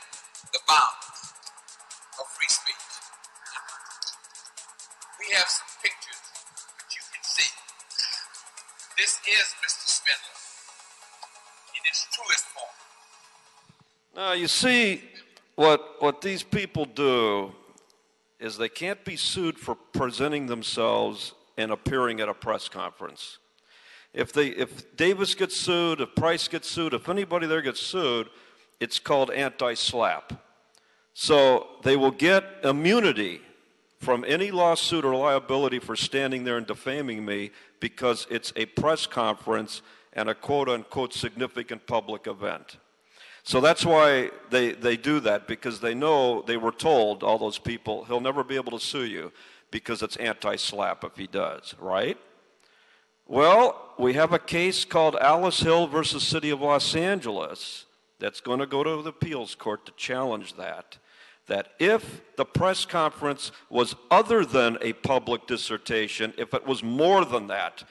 the bounds of free speech. We have some pictures which you can see. This is Mr. Spindler in his truest form. Now, you see, what these people do is they can't be sued for presenting themselves and appearing at a press conference. If Davis gets sued, if Price gets sued, if anybody there gets sued, it's called anti-SLAPP. So they will get immunity from any lawsuit or liability for standing there and defaming me because it's a press conference and a quote-unquote significant public event. So that's why they do that, because they know, they were told, all those people, he'll never be able to sue you because it's anti-SLAPP if he does, right? Well, we have a case called Alice Hill versus City of Los Angeles that's going to go to the appeals court to challenge that if the press conference was other than a public dissertation, if it was more than that,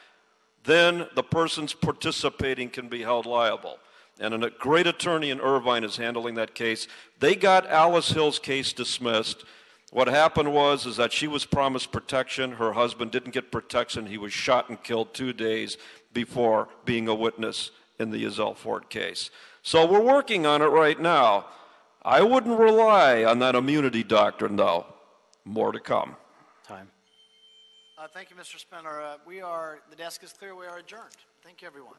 then the persons participating can be held liable. And a great attorney in Irvine is handling that case. They got Alice Hill's case dismissed. What happened is that she was promised protection. Her husband didn't get protection. He was shot and killed 2 days before being a witness in the Yazelle Ford case. So we're working on it right now. I wouldn't rely on that immunity doctrine, though. More to come. Time. Thank you, Mr. Spindler. The desk is clear. We are adjourned. Thank you, everyone.